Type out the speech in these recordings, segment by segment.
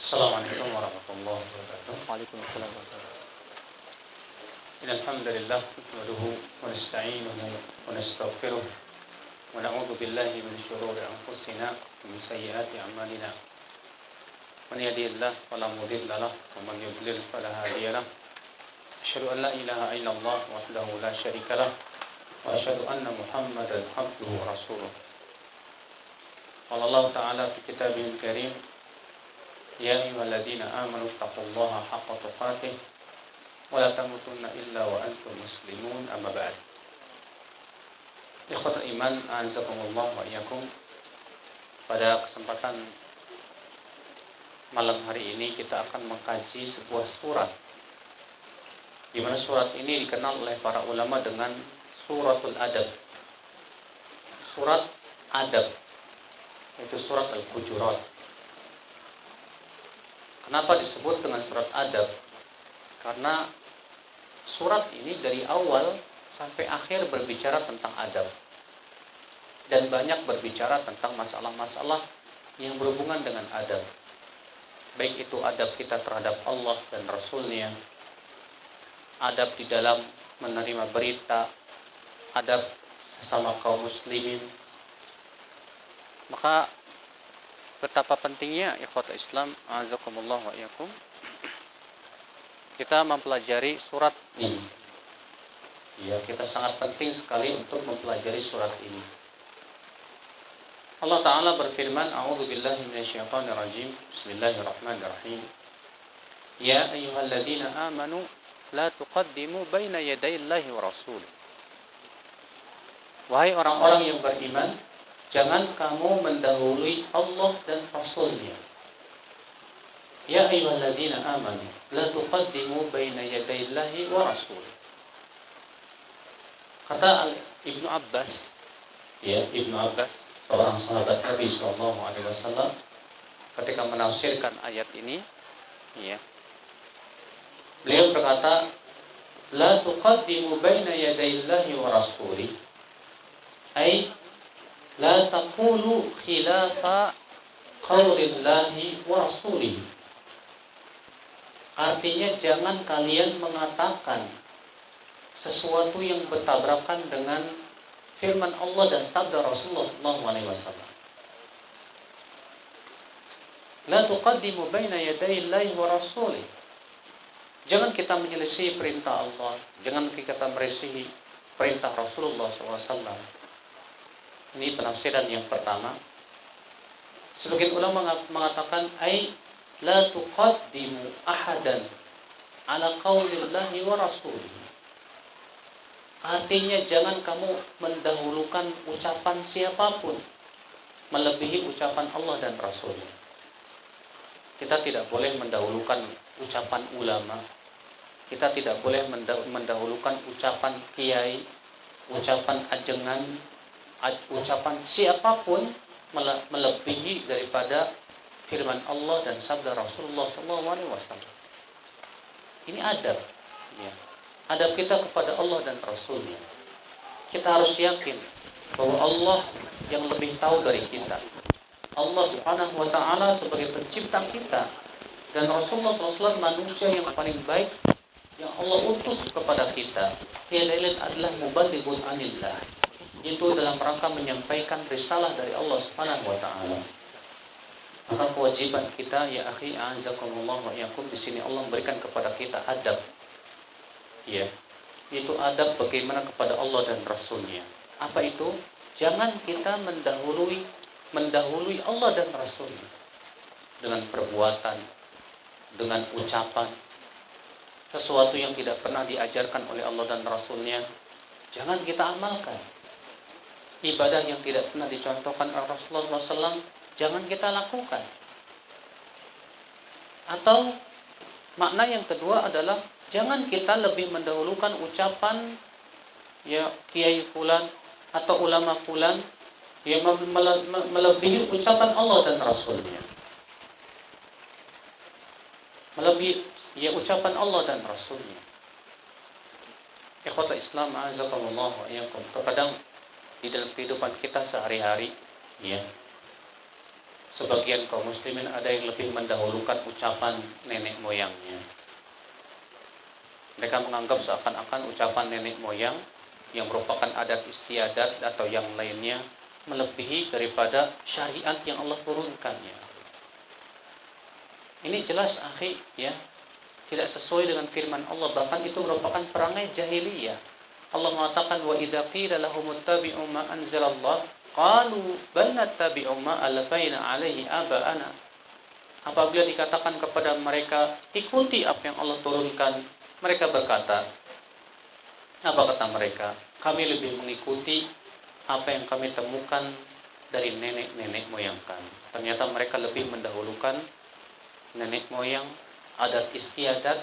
Assalamualaikum warahmatullahi wabarakatuh. Waalaikumsalam warahmatullahi Innal hamdalillah nahmaduhu wa nasta'inuhu wa nastaghfiruh wa na'udzu billahi min shururi anfusina wa min sayyiati a'malina. Man yahdihillahu fala mudilla lahu wa man yudlil fala hadiya lahu. Asyhadu an la ilaha illallah wahdahu la syarika lahu wa asyhadu anna Muhammadan abduhu wa rasuluh. Qala Allah ta'ala fi kitabihil karim, ya ayyuhalladzina amanu taqullaha haqqa tuqatih wa la tamutunna illa wa antum muslimun, amma ba'd. Ikhwatul iman, a'azzakumullah wa iyyakum. Pada kesempatan malam hari ini kita akan mengkaji sebuah surat, di mana surat ini dikenal oleh para ulama dengan suratul adab. Surat adab, yaitu surat Al-Hujurat. Kenapa disebut dengan surat adab? Karena surat ini dari awal sampai akhir berbicara tentang adab, dan banyak berbicara tentang masalah-masalah yang berhubungan dengan adab, baik itu adab kita terhadap Allah dan Rasul-Nya, adab di dalam menerima berita, adab sesama kaum muslimin. Maka betapa pentingnya ikhwat Islam, a'azakumullah wa iyyakum, kita mempelajari surat ini. Ya, kita sangat penting sekali untuk mempelajari surat ini. Allah Ta'ala berfirman, a'udzu billahi minasyaitonir rajim, bismillahirrahmanirrahim. Ya ayyuhalladzina amanu la tuqaddimu baina yadayillahi wa rasulih. Wahai orang-orang yang beriman, jangan kamu mendahului Allah dan Rasul-Nya. Ya ayyuhalladzina amanu la tuqaddimu baina yadayillahi wa rasulih. Kata Ibnu Abbas, Ibnu Abbas, seorang sahabat Nabi SAW, ketika menafsirkan ayat ini, beliau berkata, la tuqaddimu baina yadayillahi wa rasulih, ay la taqulu khilafa qaulillahi wa rasulih. Artinya jangan kalian mengatakan sesuatu yang bertabrakan dengan firman Allah dan sabda Rasulullah SAW. La tuqaddimu baina yadayillahi wa rasulih. Jangan kita menyelisih perintah Allah, jangan kita merisihi perintah Rasulullah SAW. Ini penafsiran yang pertama. Sebagian ulama mengatakan ay la tuqaddimu ahadan ala qaulillahi wa rasulih. Artinya jangan kamu mendahulukan ucapan siapapun melebihi ucapan Allah dan Rasulnya. Kita tidak boleh mendahulukan ucapan ulama, kita tidak boleh mendahulukan ucapan kiai, ucapan ajengan, ucapan siapapun melebihi daripada firman Allah dan sabda Rasulullah SAW. Ini adab, adab kita kepada Allah dan Rasulnya. Kita harus yakin bahwa Allah yang lebih tahu dari kita. Allah Subhanahu wa Ta'ala sebagai pencipta kita, dan Rasulullah SAW manusia yang paling baik yang Allah utus kepada kita. Dia adalah muballighun anillah, itu dalam rangka menyampaikan risalah dari Allah Subhanahu wa Ta'ala. Maka kewajiban kita, ya akhi, a'azakumullah wa iyyakum, di sini Allah memberikan kepada kita adab. Itu adab bagaimana kepada Allah dan Rasulnya. Apa itu? Jangan kita mendahului Allah dan Rasulnya dengan perbuatan, dengan ucapan. Sesuatu yang tidak pernah diajarkan oleh Allah dan Rasulnya, jangan kita amalkan. Ibadah yang tidak pernah dicontohkan oleh Rasulullah SAW, jangan kita lakukan. Atau makna yang kedua adalah jangan kita lebih mendahulukan ucapan kiai fulan atau ulama fulan yang melebihi ucapan Allah dan Rasulnya. Melebihi ucapan Allah dan Rasulnya. Ikhwatul Islam, a'azakumullah wa iyyakum. Terkadang di dalam kehidupan kita sehari-hari, sebagian kaum muslimin ada yang lebih mendahulukan ucapan nenek moyangnya. Mereka menganggap seakan-akan ucapan nenek moyang yang merupakan adat istiadat atau yang lainnya melebihi daripada syariat yang Allah turunkannya. Ini jelas akhi ya, tidak sesuai dengan firman Allah, bahkan itu merupakan perangai jahiliyah. Allah mengatakan wa idza qila lahum ittabi'u ma anzalallah qalu bal nattabi'u ma alfaina 'alaihi aba'ana. Apabila dikatakan kepada mereka ikuti apa yang Allah turunkan, mereka berkata, apa kata mereka? Kami lebih mengikuti apa yang kami temukan dari nenek-nenek moyang kami. Ternyata mereka lebih mendahulukan nenek moyang, adat istiadat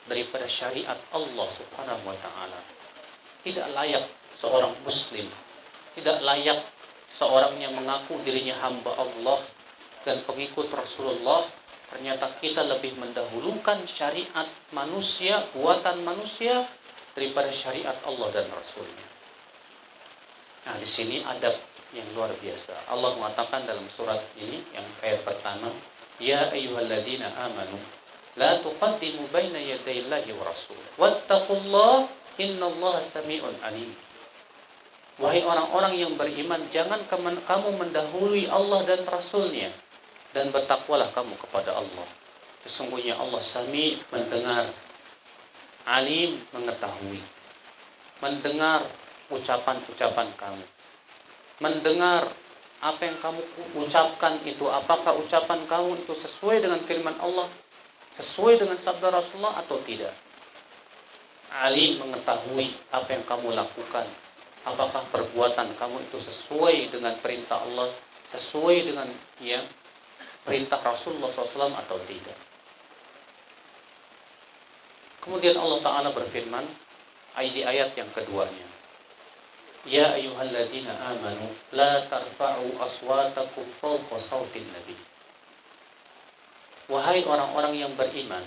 daripada syariat Allah Subhanahu wa taala. Tidak layak seorang muslim, tidak layak seorang yang mengaku dirinya hamba Allah dan pengikut Rasulullah, ternyata kita lebih mendahulukan syariat manusia, buatan manusia daripada syariat Allah dan Rasulnya. Nah, di sini adab yang luar biasa. Allah mengatakan dalam surat ini yang ayat pertama, ya ayyuhalladzina amanu la tuqaddimu baina yadayillahi wa rasul wattaqullaha innallaha sami'un alim. Wahai orang-orang yang beriman, jangan kamu mendahului Allah dan Rasulnya, dan bertakwalah kamu kepada Allah. Sesungguhnya Allah Sami' mendengar, Alim mengetahui, mendengar ucapan-ucapan kamu, mendengar apa yang kamu ucapkan itu, apakah ucapan kamu itu sesuai dengan firman Allah, sesuai dengan sabda Rasulullah atau tidak. Alim mengetahui apa yang kamu lakukan, apakah perbuatan kamu itu sesuai dengan perintah Allah, sesuai dengan perintah Rasulullah SAW atau tidak. Kemudian Allah Ta'ala berfirman di ayat yang keduanya, ya ayyuhalladzina amanu la tarfa'u aswatakum fawqa sautin nabi. Wahai orang-orang yang beriman,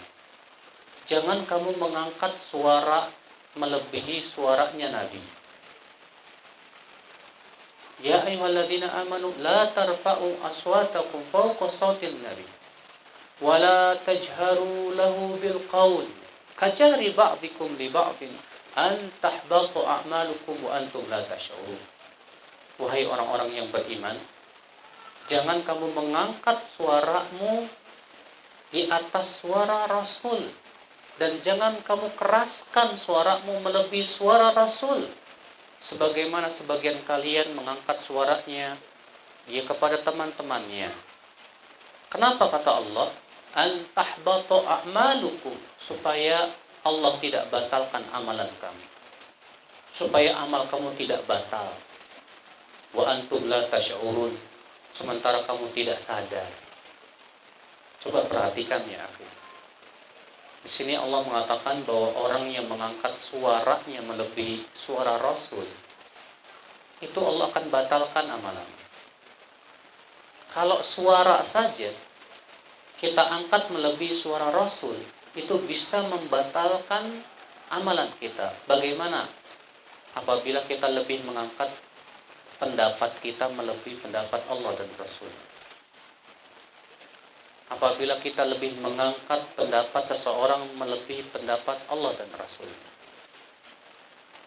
jangan kamu mengangkat suara melebihi suaranya Nabi. Ya ayyuhalladzina amanu la tarfa'u aswatakum fawqa sautin nabi wa la tajharu lahu bil qawl kajari ba'dikum li ba'din an tahbatu a'malukum wa antum la tash'urun. Wahai orang-orang yang beriman, jangan kamu mengangkat suaramu di atas suara Rasul, dan jangan kamu keraskan suaramu melebihi suara Rasul, sebagaimana sebagian kalian mengangkat suaranya kepada teman-temannya. Kenapa kata Allah? An tahbatu a'malukum, supaya Allah tidak batalkan amalan kamu, supaya amal kamu tidak batal. Wa antum la tash'urun, sementara kamu tidak sadar. Coba perhatikan ya akhi. Di sini Allah mengatakan bahwa orang yang mengangkat suaranya melebihi suara Rasul, itu Allah akan batalkan amalan. Kalau suara saja kita angkat melebihi suara Rasul, itu bisa membatalkan amalan kita. Bagaimana apabila kita lebih mengangkat pendapat kita melebihi pendapat Allah dan Rasul? Apabila kita lebih mengangkat pendapat seseorang melebihi pendapat Allah dan Rasul?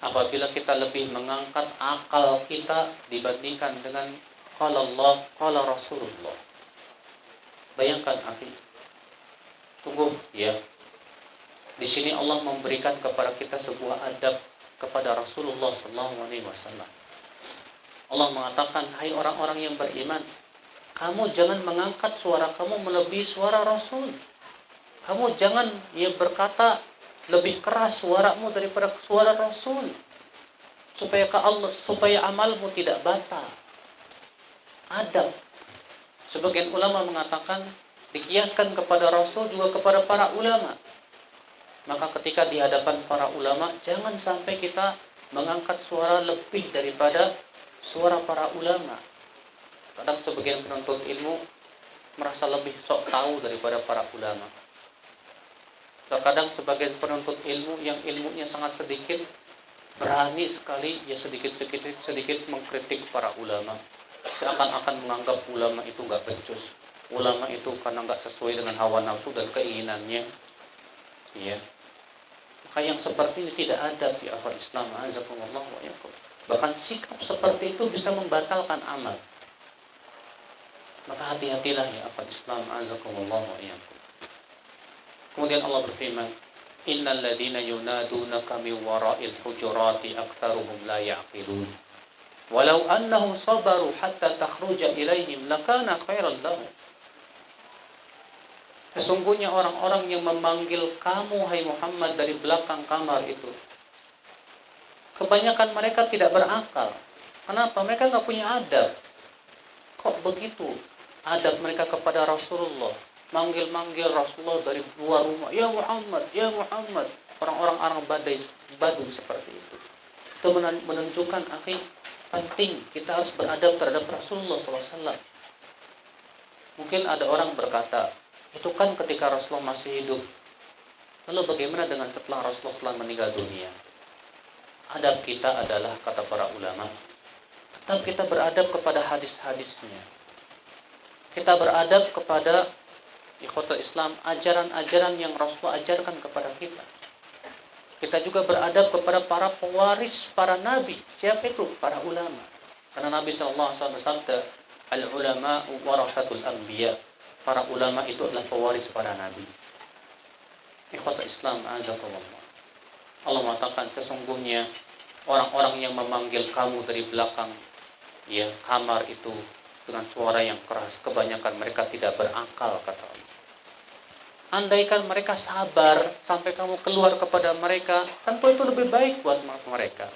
Apabila kita lebih mengangkat akal kita dibandingkan dengan qala Allah, qala Rasulullah? Bayangkan akhi. Tunggu ya. Di sini Allah memberikan kepada kita sebuah adab kepada Rasulullah SAW. Allah mengatakan, hai orang-orang yang beriman, kamu jangan mengangkat suara kamu melebihi suara Rasul. Kamu jangan berkata lebih keras suaramu daripada suara Rasul, supaya amalmu tidak batal. Adab. Sebagian ulama mengatakan dikiaskan kepada Rasul juga kepada para ulama. Maka ketika di hadapan para ulama, jangan sampai kita mengangkat suara lebih daripada suara para ulama. Kadang sebagian penuntut ilmu merasa lebih sok tahu daripada para ulama. Terkadang sebagian penuntut ilmu yang ilmunya sangat sedikit berani sekali sedikit mengkritik para ulama, seakan-akan menganggap ulama itu gak becus. ulama itu karena nggak sesuai dengan hawa nafsu dan keinginannya, ya. Maka yang seperti ini tidak ada di akal Islam. Azakumullah wa iyyakum. Bahkan sikap seperti itu bisa membatalkan amal. Maka hati-hatilah ya akal Islam. Azakumullah wa iyyakum. Kemudian Allah berfirman, innal ladzina yunadunaka min wara'il hujurati aktsaruhum la ya'qilun. Walau annahum sabaru hatta takhruja ilaihim lakana khairan lahum. Sesungguhnya orang-orang yang memanggil kamu, hai Muhammad, dari belakang kamar itu, kebanyakan mereka tidak berakal. Kenapa? Mereka nggak punya adab. Kok begitu adab mereka kepada Rasulullah? Manggil-manggil Rasulullah dari luar rumah, ya Muhammad, ya Muhammad. Orang-orang badu seperti itu. Itu menunjukkan, akhi, penting kita harus beradab terhadap Rasulullah SAW. Mungkin ada orang berkata, itu kan ketika Rasulullah masih hidup. Lalu bagaimana dengan setelah Rasulullah meninggal dunia? Adab kita adalah, kata para ulama, tetap kita beradab kepada hadis-hadisnya. Kita beradab kepada ikhwatul Islam, ajaran-ajaran yang Rasulullah ajarkan kepada kita. Kita juga beradab kepada para pewaris para nabi. Siapa itu? Para ulama. Karena Nabi SAW bersabda, al-ulama warasatul anbiya. Para ulama itu adalah pewaris para nabi. Ikhwatul Islam, azakumullah. Allah mengatakan, sesungguhnya orang-orang yang memanggil kamu dari belakang, ya, kamar itu dengan suara yang keras, kebanyakan mereka tidak berakal, kata Allah. Andaikan mereka sabar sampai kamu keluar kepada mereka, tentu itu lebih baik buat mereka.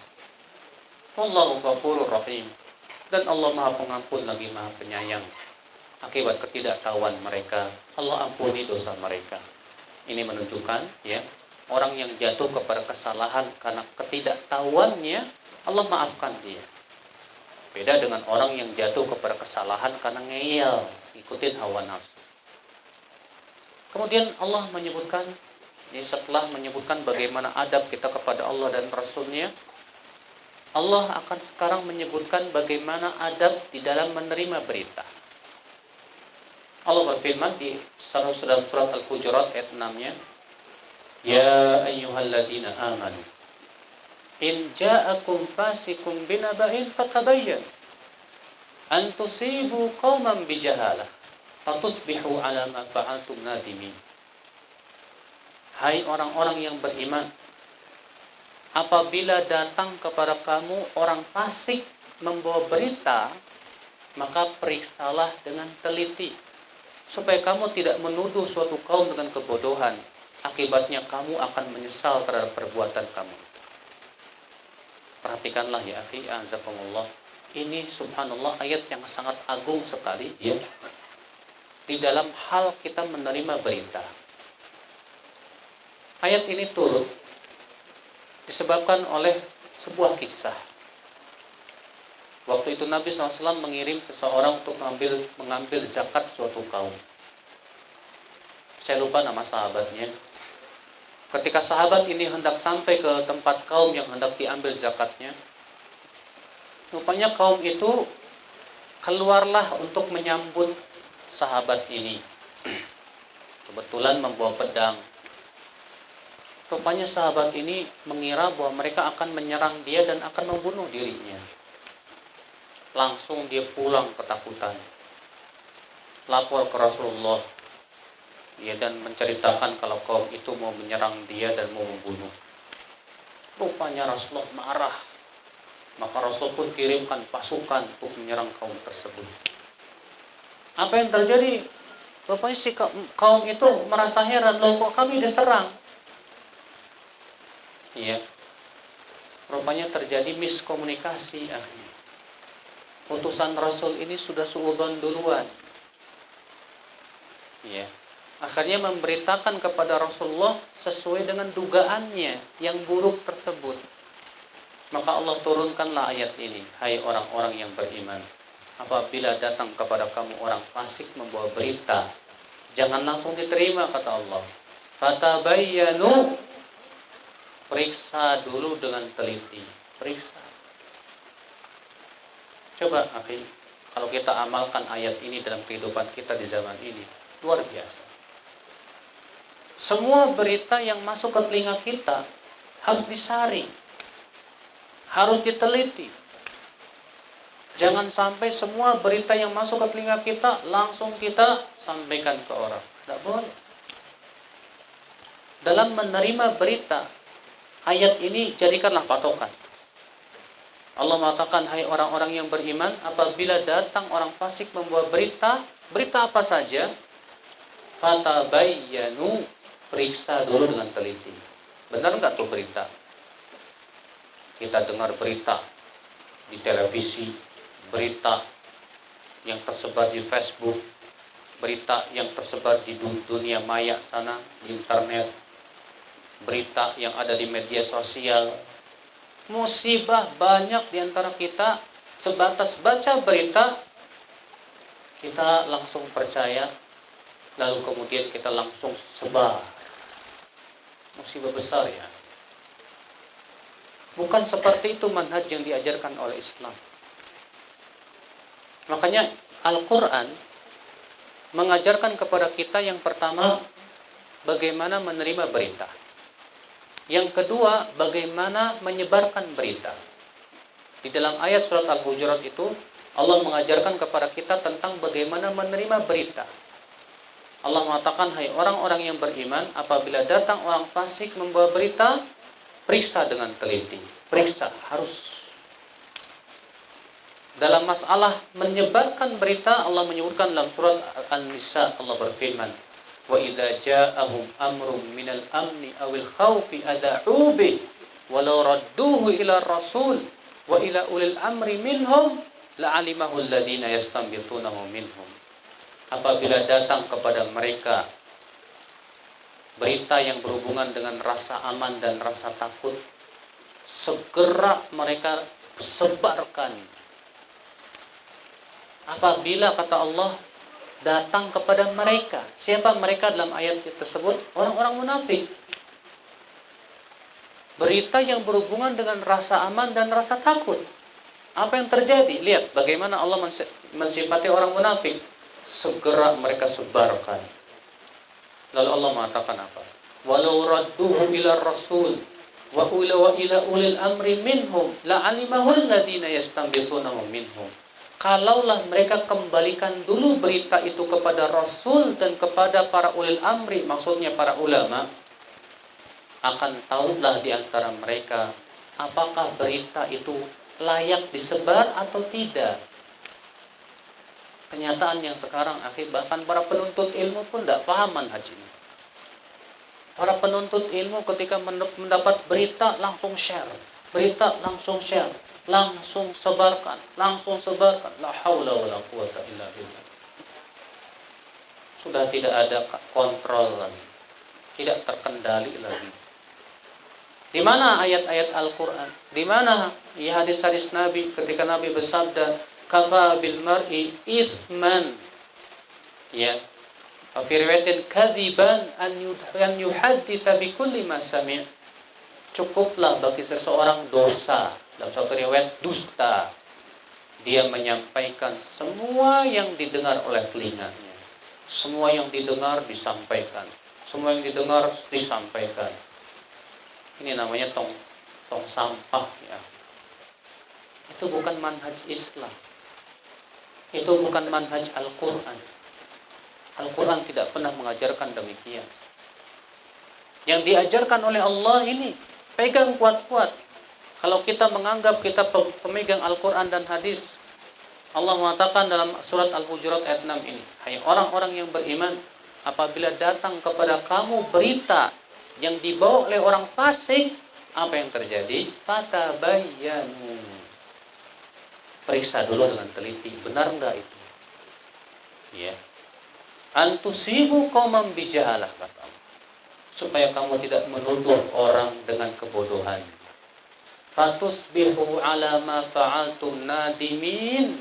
Wallahu ghafurur rahim. Dan Allah Maha Pengampun lagi Maha Penyayang. Akibat ketidaktahuan mereka, Allah ampuni dosa mereka. Ini menunjukkan, ya, orang yang jatuh kepada kesalahan karena ketidaktahuannya, Allah maafkan dia. Beda dengan orang yang jatuh kepada kesalahan karena ngeyel, ikutin hawa nafsu. Kemudian Allah menyebutkan, ya, setelah menyebutkan bagaimana adab kita kepada Allah dan Rasulnya, Allah akan sekarang menyebutkan bagaimana adab di dalam menerima berita. Allah berfirman di surat Al-Hujurat ayat 6-nya, ya ayyuhalladzina amanu in ja'akum fasikum binaba'in fatabayyan an tusibu qauman bijahalah fatusbihu ala ma fa'altum nadimin. Hai orang-orang yang beriman, apabila datang kepada kamu orang fasik membawa berita, maka periksalah dengan teliti supaya kamu tidak menuduh suatu kaum dengan kebodohan. Akibatnya kamu akan menyesal terhadap perbuatan kamu. Perhatikanlah ya akhi, azakumullah. Ini subhanallah ayat yang sangat agung sekali, ya, di dalam hal kita menerima berita. Ayat ini turun disebabkan oleh sebuah kisah. Waktu itu Nabi SAW mengirim seseorang untuk mengambil zakat suatu kaum. Saya lupa nama sahabatnya. Ketika sahabat ini hendak sampai ke tempat kaum yang hendak diambil zakatnya, rupanya kaum itu keluarlah untuk menyambut sahabat ini. Kebetulan membawa pedang. Rupanya sahabat ini mengira bahwa mereka akan menyerang dia dan akan membunuh dirinya. Langsung dia pulang ketakutan, lapor ke Rasulullah, ya, dan menceritakan kalau kaum itu mau menyerang dia dan mau membunuh. Rupanya Rasulullah marah, maka Rasul pun kirimkan pasukan untuk menyerang kaum tersebut. Apa yang terjadi? Rupanya si kaum itu merasa heran, loh kok kami diserang? Ya, rupanya terjadi miskomunikasi akhirnya. Utusan Rasul ini sudah suudzon duluan. Ya. Akhirnya memberitakan kepada Rasulullah sesuai dengan dugaannya yang buruk tersebut. Maka Allah turunkanlah ayat ini. Hai orang-orang yang beriman, apabila datang kepada kamu orang fasik membawa berita, jangan langsung diterima, kata Allah. Fatabayyanu, periksa dulu dengan teliti. Periksa. Coba akhi, Kalau kita amalkan ayat ini dalam kehidupan kita di zaman ini, luar biasa. Semua berita yang masuk ke telinga kita harus disaring, harus diteliti. Jangan sampai semua berita yang masuk ke telinga kita langsung kita sampaikan ke orang. Tidak boleh. Dalam menerima berita, ayat ini jadikanlah patokan. Allah mengatakan, hai orang-orang yang beriman, apabila datang orang fasik membawa berita apa saja, fatabayyanu, periksa dulu dengan teliti. Benar nggak tuh berita? Kita dengar berita di televisi, berita yang tersebar di Facebook, berita yang tersebar di dunia maya sana, di internet, berita yang ada di media sosial. Musibah banyak di antara kita, sebatas baca berita, kita langsung percaya, lalu kemudian kita langsung sebar. Musibah besar ya. Bukan seperti itu manhaj yang diajarkan oleh Islam. Makanya Al-Quran mengajarkan kepada kita yang pertama, bagaimana menerima berita. Yang kedua, bagaimana menyebarkan berita. Di dalam ayat surat Al-Hujurat itu, Allah mengajarkan kepada kita tentang bagaimana menerima berita. Allah mengatakan, hai orang-orang yang beriman, apabila datang orang fasik membawa berita, periksa dengan teliti. Periksa, harus. Dalam masalah menyebarkan berita, Allah menyebutkan dalam surat An-Nisa, Allah berfirman, wa idza ja'ahum amrun minal amni awil khawfi ada'u bih walau radduhu ila rasul wa ila ulil amri minhum la'alimahu alladhina yastanbitunahu minhum. Apabila datang kepada mereka berita yang berhubungan dengan rasa aman dan rasa takut, segera mereka sebarkan. Apabila, kata Allah, datang kepada mereka. Siapa mereka dalam ayat tersebut? Orang-orang munafik. Berita yang berhubungan dengan rasa aman dan rasa takut. Apa yang terjadi? Lihat bagaimana Allah mensifati orang munafik. Segera mereka sebarkan. Lalu Allah mengatakan apa? Walau radduhu ila rasul wa ila ulil amri minhum la'alimahu alladhina yastanbitunahu minhum. Kalaulah mereka kembalikan dulu berita itu kepada Rasul dan kepada para ulil amri, maksudnya para ulama, akan tahulah di antara mereka apakah berita itu layak disebar atau tidak. Kenyataan yang sekarang, bahkan para penuntut ilmu pun tidak paham manhaj ini. Para penuntut ilmu ketika mendapat berita langsung share, berita langsung share, langsung sebarkan. La haula wala quwata illa billah. Sudah tidak ada kontrol lagi, tidak terkendali lagi. Di mana ayat-ayat Al-Quran? Di mana ya hadis-hadis Nabi ketika Nabi bersabda, kafa bil mar'i ithman, ya, fi riwayatin kadziban an yuhadditsa bi kulli ma sami'. Cukuplah bagi seseorang dosa, dalam satu riwayat dusta, dia menyampaikan semua yang didengar oleh telinganya. Semua yang didengar disampaikan. Semua yang didengar disampaikan. Ini namanya tong sampah ya. Itu bukan manhaj Islam. Itu bukan manhaj Al-Quran. Al-Quran tidak pernah mengajarkan demikian. Yang diajarkan oleh Allah ini, pegang kuat-kuat. Kalau kita menganggap kita pemegang Al-Quran dan hadis, Allah mengatakan dalam surat Al-Hujurat ayat 6 ini, hai orang-orang yang beriman, apabila datang kepada kamu berita yang dibawa oleh orang fasik, apa yang terjadi? Fatabayyanu. Periksa dulu dengan teliti, benar enggak itu? Ya. Antusibu qauman bijahalah, kata Allah. Supaya kamu tidak menuduh orang dengan kebodohan. Fatusbihu ala ma fa'altum nadimin,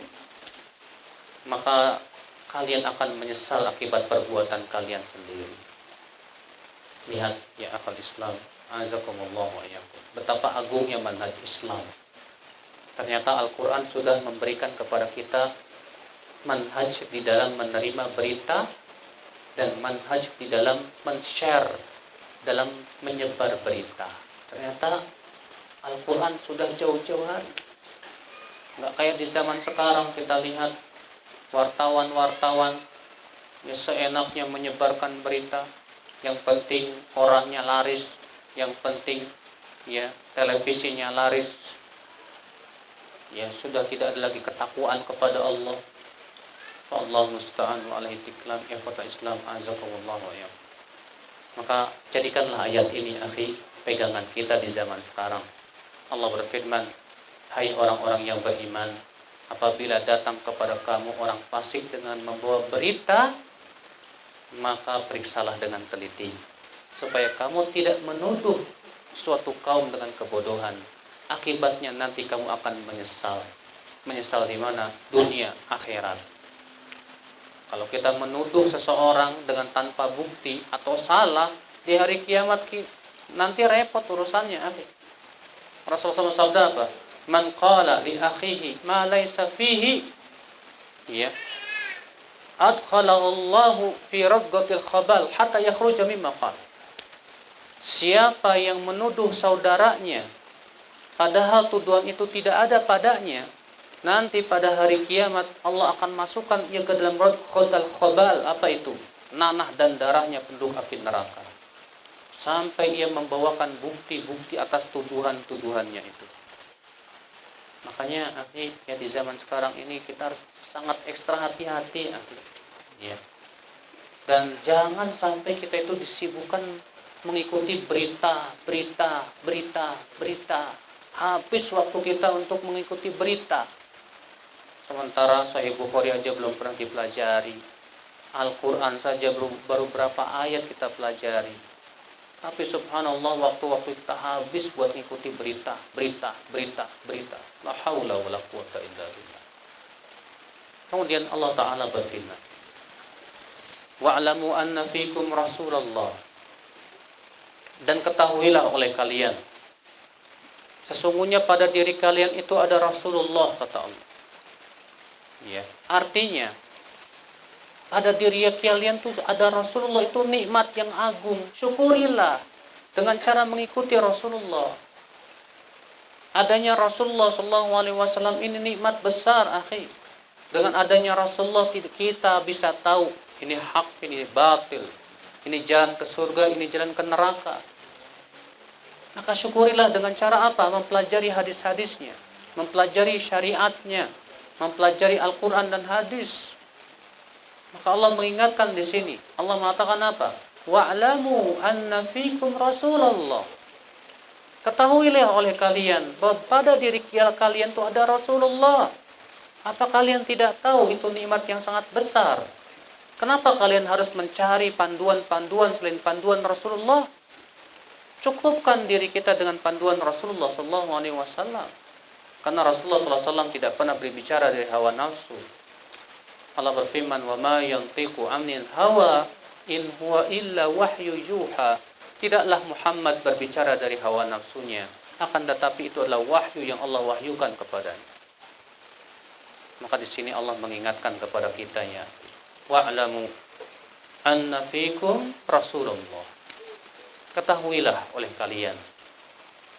maka kalian akan menyesal akibat perbuatan kalian sendiri. Lihat ya akal Islam, azakumullah wa iyyakum, betapa agungnya manhaj Islam. Ternyata Al-Quran sudah memberikan kepada kita manhaj di dalam menerima berita dan manhaj di dalam men-share, dalam menyebar berita. Ternyata Al-Quran sudah jauh-jauh hari. Nggak kayak di zaman sekarang kita lihat wartawan-wartawan ya seenaknya menyebarkan berita. Yang penting korannya laris, yang penting ya televisinya laris. Ya sudah tidak ada lagi ketakwaan kepada Allah. Allah musta'an wa alaihi tiklam ikhwata Islam azakumullah wa ya. Maka jadikanlah ayat ini akhi pegangan kita di zaman sekarang. Allah berfirman, hai orang-orang yang beriman, apabila datang kepada kamu orang fasik dengan membawa berita, maka periksalah dengan teliti, supaya kamu tidak menuduh suatu kaum dengan kebodohan. Akibatnya nanti kamu akan menyesal. Menyesal di mana? Dunia, akhirat. Kalau kita menuduh seseorang dengan tanpa bukti atau salah, di hari kiamat nanti repot urusannya. Rasulullah SAW sabda apa? Man qala li akhihi ma laysa fihi, ya, adkhalahu Allahu fi raggatil khabal hatta yakhruja mimma qala. Siapa yang menuduh saudaranya padahal tuduhan itu tidak ada padanya, nanti pada hari kiamat Allah akan masukkan ia ke dalam raggatil khabal. Apa itu? Nanah dan darahnya penduduk api neraka. Sampai ia membawakan bukti-bukti atas tuduhan-tuduhannya itu. Makanya akhi, ya di zaman sekarang ini kita harus sangat ekstra hati-hati akhi. Ya. Dan jangan sampai kita itu disibukkan mengikuti berita. Habis waktu kita untuk mengikuti berita. Sementara Sahih Bukhari aja belum pernah dipelajari. Al-Quran saja baru berapa ayat kita pelajari. Tapi subhanallah waktu-waktu kita habis buat mengikuti berita. La haula wa la quwata illa billah. Kemudian Allah Ta'ala berfirman, wa'lamu anna fikum Rasulullah. Dan ketahuilah oleh kalian, sesungguhnya pada diri kalian itu ada Rasulullah, kata Allah. Ya, artinya pada diri kalian tuh ada Rasulullah, itu nikmat yang agung. Syukurilah dengan cara mengikuti Rasulullah. Adanya Rasulullah SAW ini nikmat besar, akhi. Dengan adanya Rasulullah kita bisa tahu ini hak, ini batil, ini jalan ke surga, ini jalan ke neraka. Maka syukurilah dengan cara apa? Mempelajari hadis-hadisnya, mempelajari syariatnya, mempelajari Al-Quran dan hadis. Maka Allah mengingatkan di sini. Allah mengatakan apa? Wa'lamu anna fikum Rasulullah. Ketahuilah oleh kalian bahwa pada diri kalian itu ada Rasulullah. Apa kalian tidak tahu itu nikmat yang sangat besar? Kenapa kalian harus mencari panduan-panduan selain panduan Rasulullah? Cukupkan diri kita dengan panduan Rasulullah SAW. Karena Rasulullah SAW tidak pernah berbicara dari hawa nafsu. Allah berfirman, wa ma yantiqu 'anil hawa in huwa illa wahyu yuha. Tidaklah Muhammad berbicara dari hawa nafsunya, akan tetapi itu adalah wahyu yang Allah wahyukan kepadanya. Maka di sini Allah mengingatkan kepada kita, ya, wa'lamu anna fikum Rasulullah. Ketahuilah oleh kalian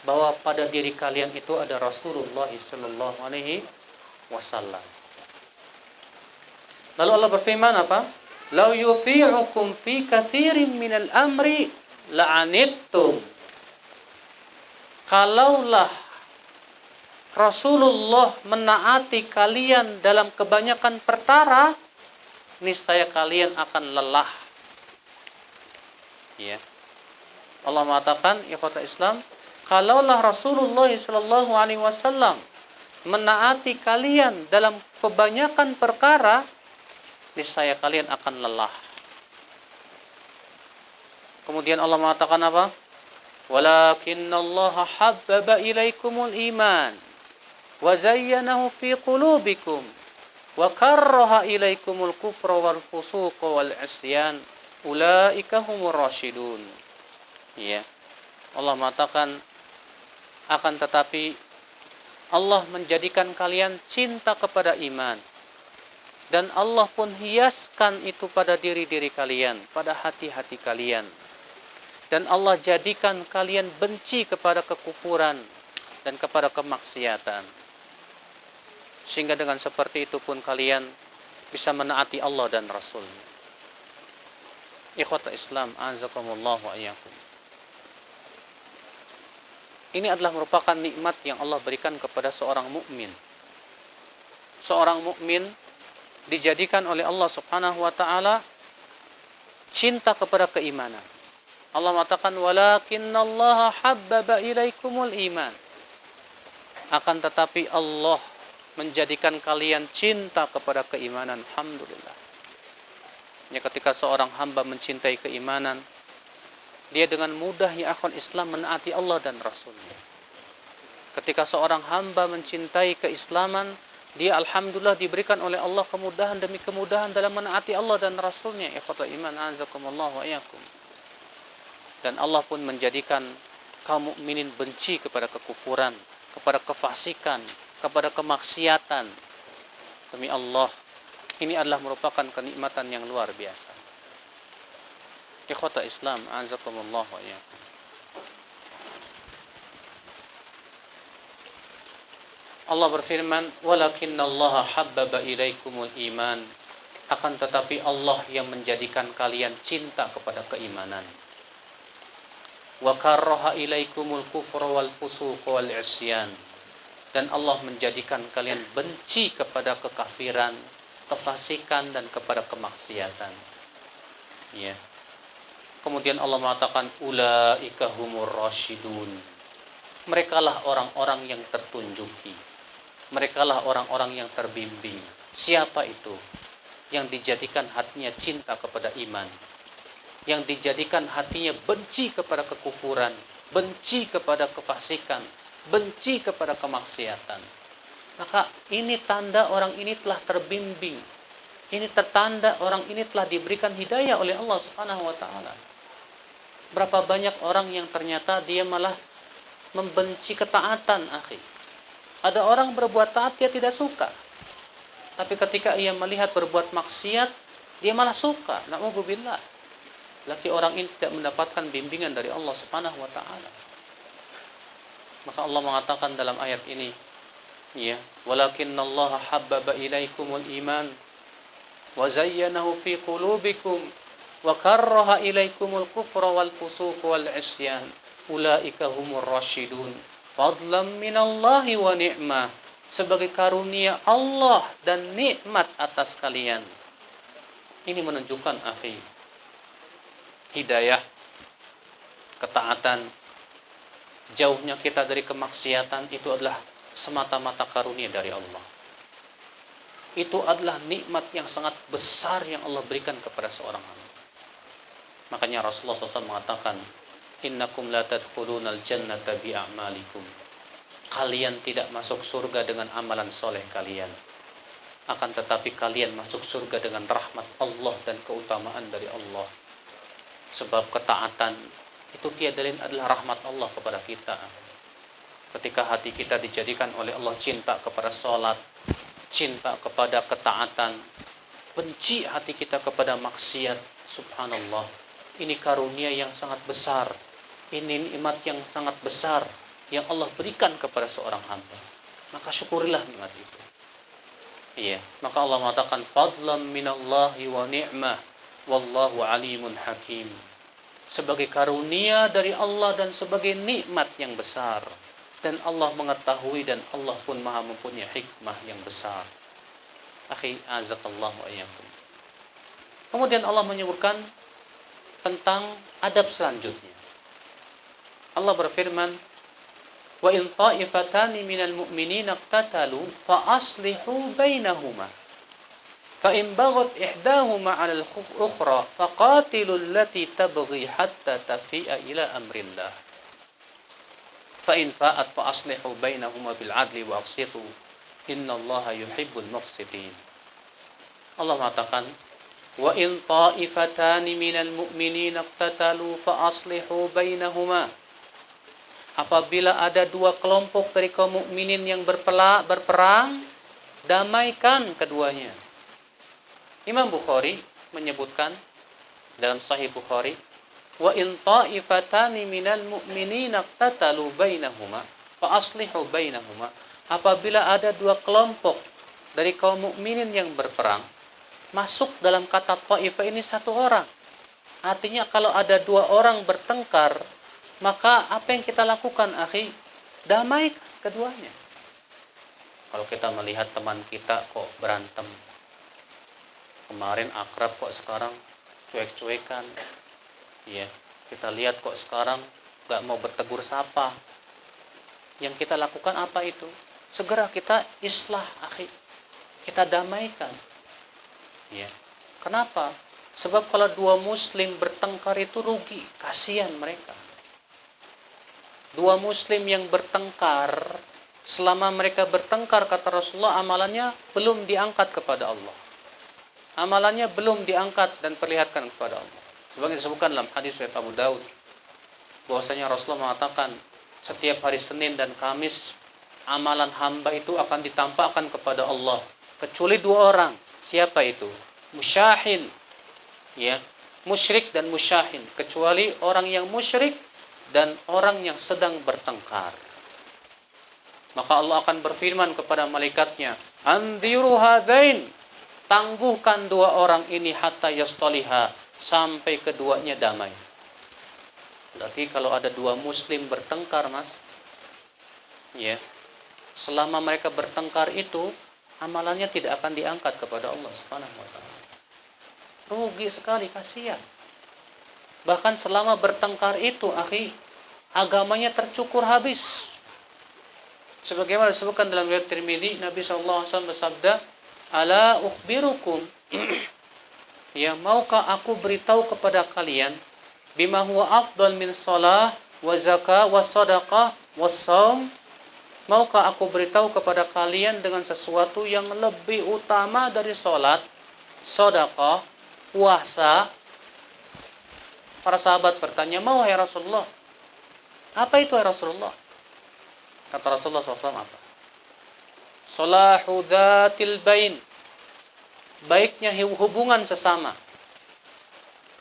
bahwa pada diri kalian itu ada Rasulullah sallallahu alaihi wasallam. Lalu Allah berfirman apa? Lau yuti'ukum fi katsirin minal amri la'anittum. Kalaulah Rasulullah menaati kalian dalam kebanyakan perkara, niscaya kalian akan lelah. Ya. Allah mengatakan, ya kata Islam, kalaulah Rasulullah sallallahu alaihi wasallam menaati kalian dalam kebanyakan perkara, niscaya kalian akan lelah. Kemudian Allah mengatakan apa? Walakinnallaha habbaba ilaikumul iman wa zayyanahu fi qulubikum wa karraha ilaikumul kufra wal fusuqa wal isyan ulaika humur rasyidun. Ya. Allah mengatakan, akan tetapi Allah menjadikan kalian cinta kepada iman Dan Allah pun hiaskan itu pada diri-diri kalian, pada hati-hati kalian. Dan Allah jadikan kalian benci kepada kekufuran dan kepada kemaksiatan. Sehingga dengan seperti itu pun kalian bisa menaati Allah dan Rasul-Nya. Ikhwata Islam, azakumullah wa iyyakum. Ini adalah merupakan nikmat yang Allah berikan kepada seorang mukmin. Seorang mukmin dijadikan oleh Allah Subhanahu wa taala cinta kepada keimanan. Allah mengatakan walakinnallaha habbaba ilaikumul iman. Akan tetapi Allah menjadikan kalian cinta kepada keimanan. Alhamdulillah. Ya, ketika seorang hamba mencintai keimanan, dia dengan mudahnya akan Islam menaati Allah dan Rasul-Nya. Ketika seorang hamba mencintai keislaman, dia alhamdulillah diberikan oleh Allah kemudahan demi kemudahan dalam menaati Allah dan Rasul-Nya. Ikhwatul iman, azakumullah wa iyyakum. Dan Allah pun menjadikan kaum mukminin benci kepada kekufuran, kepada kefasikan, kepada kemaksiatan. Demi Allah, ini adalah merupakan kenikmatan yang luar biasa. Ikhwata Islam, azakumullah wa iyyakum. Allah berfirman, "Walakinnallaha habbaba ilaikumul iman." Akan tetapi Allah yang menjadikan kalian cinta kepada keimanan. Wa karraha ilaikumul kufra wal fusuq wal isyan. Dan Allah menjadikan kalian benci kepada kekafiran, kefasikan dan kepada kemaksiatan. Ya. Kemudian Allah mengatakan ulaika humur rasyidun. Merekalah orang-orang yang tertunjuki. Merekalah orang-orang yang terbimbing. Siapa itu? Yang dijadikan hatinya cinta kepada iman, yang dijadikan hatinya benci kepada kekufuran, benci kepada kefasikan, benci kepada kemaksiatan. Maka ini tanda orang ini telah terbimbing. Ini tertanda orang ini telah diberikan hidayah oleh Allah Subhanahu wa taala. Berapa banyak orang yang ternyata dia malah membenci ketaatan, akhi. Ada orang berbuat taat dia tidak suka. Tapi ketika ia melihat berbuat maksiat, dia malah suka. Na'udzubillah. Laki orang ini tidak mendapatkan bimbingan dari Allah Subhanahu wa taala. Maka Allah mengatakan dalam ayat ini, ya, walakinnallaha habbaba ilaikumul iman wa zayyanahu fi qulubikum wa karraha ilaikumul kufra wal fusuq wal isyan ulaika humur rasyidun fadlan minallahi wa ni'mah. Sebagai karunia Allah dan nikmat atas kalian. Ini menunjukkan, akhi, hidayah, ketaatan, jauhnya kita dari kemaksiatan itu adalah semata-mata karunia dari Allah. Itu adalah nikmat yang sangat besar yang Allah berikan kepada seorang hamba. Makanya Rasulullah SAW mengatakan, innakum la tadkhulunal jannata bi'a'malikum. Kalian tidak masuk surga dengan amalan soleh kalian. Akan tetapi kalian masuk surga dengan rahmat Allah dan keutamaan dari Allah. Sebab ketaatan itu tiada lain adalah rahmat Allah kepada kita. Ketika hati kita dijadikan oleh Allah cinta kepada sholat, cinta kepada ketaatan, benci hati kita kepada maksiat, subhanallah. Ini karunia yang sangat besar. Ini nikmat yang sangat besar yang Allah berikan kepada seorang hamba. Maka syukurilah nikmat itu. Iya, maka Allah mengatakan fadlan minallahi wa ni'mah wallahu alimun hakim. Sebagai karunia dari Allah dan sebagai nikmat yang besar. Dan Allah mengetahui dan Allah pun maha mempunyai hikmah yang besar. Akhi, azakallahu wa iyyakum. Kemudian Allah menyebutkan tentang adab selanjutnya. Allah berfirman, wa in ta'ifatani minal mu'minina iqtatalu fa aslihu bainahuma fa in baghat ihdahuma 'ala al-ukhra faqatilu allati tabghi hatta tafi'a ila amrillah fa in fa'at fa aslihu bainahuma bil 'adli wa aqsitu innallaha yuhibbul muqsitin. Allah mengatakan wa in ta'ifatani minal mu'minina iqtatalu fa aslihu bainahuma. Apabila ada dua kelompok dari kaum mukminin yang berperang, damaikan keduanya. Imam Bukhari menyebutkan dalam Sahih Bukhari, wa in ta'ifatani minal mu'minina iqtatalu bainahuma fa aslihu bainahuma. Apabila ada dua kelompok dari kaum mukminin yang berperang, masuk dalam kata ta'ifah ini satu orang. Artinya kalau ada dua orang bertengkar, maka apa yang kita lakukan, akhi? Damai keduanya. Kalau kita melihat teman kita kok berantem, kemarin akrab kok sekarang cuek-cuekan, ya, kita lihat kok sekarang gak mau bertegur sapa. Yang kita lakukan apa itu? Segera kita islah, akhi. Kita damaikan. Ya. Kenapa? Sebab kalau dua muslim bertengkar itu rugi, kasihan mereka. Dua muslim yang bertengkar, selama mereka bertengkar, kata Rasulullah, amalannya belum diangkat kepada Allah. Amalannya belum diangkat dan perlihatkan kepada Allah. Sebagai disebutkan dalam hadis riwayat Abu Daud, bahwasanya Rasulullah mengatakan, setiap hari Senin dan Kamis, amalan hamba itu akan ditampakkan kepada Allah. Kecuali dua orang. Siapa itu? Musyahin. Ya, musyrik dan musyahin. Kecuali orang yang musyrik dan orang yang sedang bertengkar. Maka Allah akan berfirman kepada malaikatnya, anziru hadain, tangguhkan dua orang ini hatta yastaliha, sampai keduanya damai. Berarti kalau ada dua muslim bertengkar, mas, ya, selama mereka bertengkar itu, amalannya tidak akan diangkat kepada Allah Subhanahu wa taala. Rugi sekali, kasihan. Bahkan selama bertengkar itu, akhi, agamanya tercukur habis. Sebagaimana disebutkan dalam riwayat Tirmidzi, Nabi SAW bersabda, ala ukhbirukum, ya, maukah aku beritahu kepada kalian, bima huwa afdal min shalah wa zakah wa sadaqah wa shaum. Maukah aku beritahu kepada kalian dengan sesuatu yang lebih utama dari salat, sedekah, puasa? Para sahabat bertanya, mau ya Rasulullah? Apa itu ya Rasulullah? Kata Rasulullah SAW apa? Salahu dzatil bain, baiknya hubungan sesama.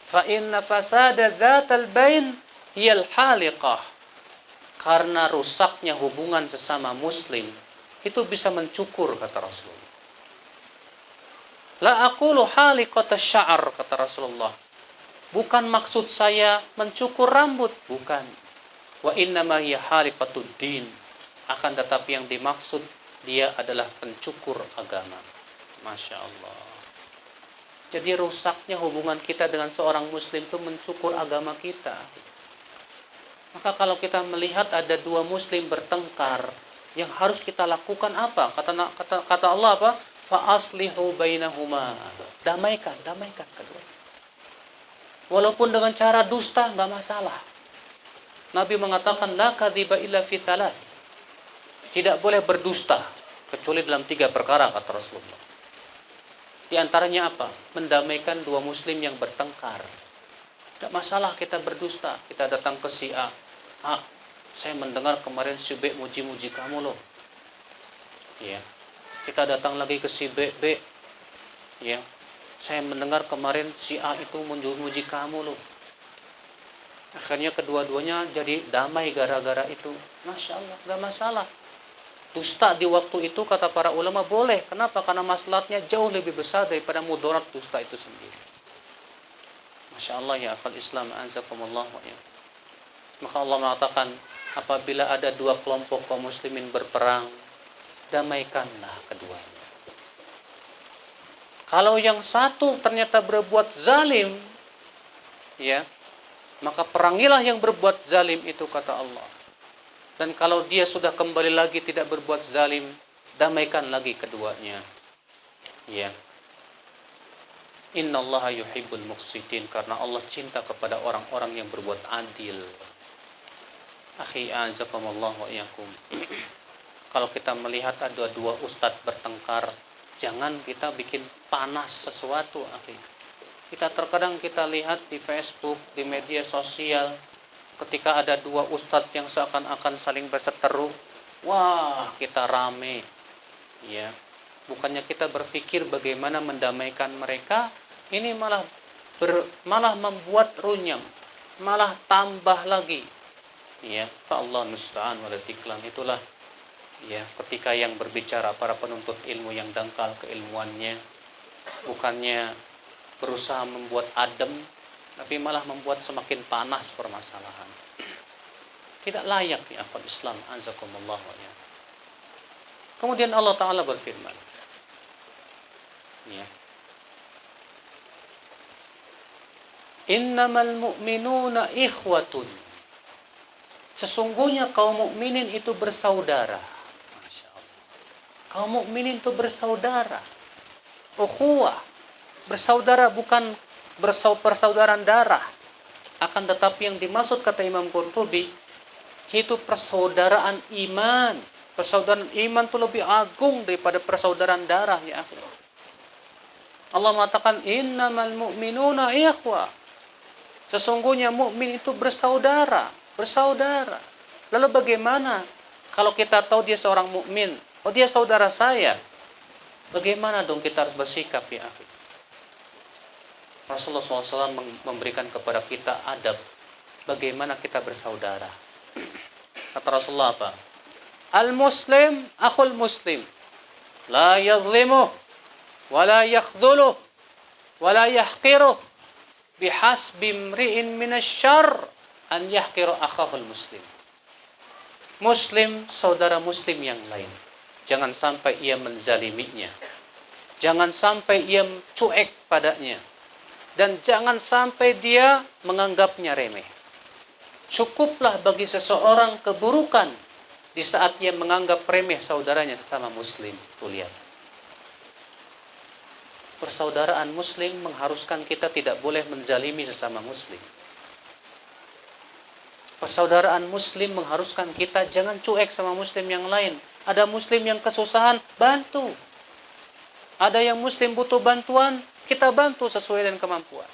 Fa inna fasada dzatal bain hiyal haliqah, karena rusaknya hubungan sesama muslim itu bisa mencukur, kata Rasulullah. La aqulu haliqata sya'ar, kata Rasulullah. Bukan maksud saya mencukur rambut, bukan. Wa innama hiya haliqatud din. Akan tetapi yang dimaksud dia adalah pencukur agama. Masya Allah. Jadi rusaknya hubungan kita dengan seorang muslim itu mencukur agama kita. Maka kalau kita melihat ada dua muslim bertengkar, yang harus kita lakukan apa? Kata Allah apa? Fa aslihu bainahuma. Damaikan kedua. Walaupun dengan cara dusta, enggak masalah. Nabi mengatakan la kadziba illa fi thalath. Tidak boleh berdusta kecuali dalam 3 perkara, kata Rasulullah. Di antaranya apa? Mendamaikan dua muslim yang bertengkar. Tidak masalah kita berdusta. Kita datang ke si A. A, saya mendengar kemarin si B muji-muji kamu loh. Ya. Kita datang lagi ke si B. B, ya, saya mendengar kemarin si A itu muji kamu loh. Akhirnya kedua-duanya jadi damai gara-gara itu. Masya Allah, gak masalah. Dusta di waktu itu, kata para ulama, boleh. Kenapa? Karena maslahatnya jauh lebih besar daripada mudarat dusta itu sendiri. Masya Allah, ya akal Islam, anzakumullah wa ya. Maka Allah mengatakan, apabila ada dua kelompok kaum muslimin berperang, damaikanlah keduanya. Kalau yang satu ternyata berbuat zalim, ya, maka perangilah yang berbuat zalim itu, kata Allah. Dan kalau dia sudah kembali lagi tidak berbuat zalim, damaikan lagi keduanya. Ya. Innallaha yuhibbul muqsitin, karena Allah cinta kepada orang-orang yang berbuat adil. Akhi azakumullah wa iyyakum. Kalau kita melihat ada dua ustadz bertengkar, jangan kita bikin panas sesuatu, akhi. Terkadang kita lihat di Facebook, di media sosial, ketika ada dua ustadz yang seakan-akan saling berseteru, wah, kita rame, ya. Bukannya kita berpikir bagaimana mendamaikan mereka, ini malah membuat runyam, malah tambah lagi. Ya, Allah musta'an wa tiklan. Itulah ya, ketika yang berbicara para penuntut ilmu yang dangkal keilmuannya, bukannya berusaha membuat adem, tapi malah membuat semakin panas permasalahan. Tidak layak ya akal Islam, anzakumullah ya. Kemudian Allah Ta'ala berfirman, ya, innamal mu'minuna ikhwatun. Sesungguhnya kaum mukminin itu bersaudara. Masya Allah. Kaum mukminin itu bersaudara. Ukhuwah. Bersaudara bukan persaudaraan darah. Akan tetapi yang dimaksud kata Imam Qurtubi, itu persaudaraan iman. Persaudaraan iman itu lebih agung daripada persaudaraan darah ya akhir. Allah mengatakan innamal mu'minuna ikhwah. Sesungguhnya mukmin itu bersaudara. Lalu bagaimana kalau kita tahu dia seorang mukmin? Oh, dia saudara saya. Bagaimana dong kita harus bersikap ya akhir? Rasulullah SAW memberikan kepada kita adab bagaimana kita bersaudara. Kata Rasulullah apa? Al-muslim akhul muslim, la yazlimuh wa la yakhdhuluh wa la yahqiruh bihasbi imri'in minasyarr an yahqiru akhahul muslim. Muslim saudara muslim yang lain, jangan sampai ia menzaliminya, jangan sampai ia cuek padanya, dan jangan sampai dia menganggapnya remeh. Cukuplah bagi seseorang keburukan di saat ia menganggap remeh saudaranya sesama muslim. Tuh lihat. Persaudaraan muslim mengharuskan kita tidak boleh menzalimi sesama muslim. Persaudaraan muslim mengharuskan kita jangan cuek sama muslim yang lain. Ada muslim yang kesusahan, bantu. Ada yang muslim butuh bantuan, kita bantu sesuai dengan kemampuan.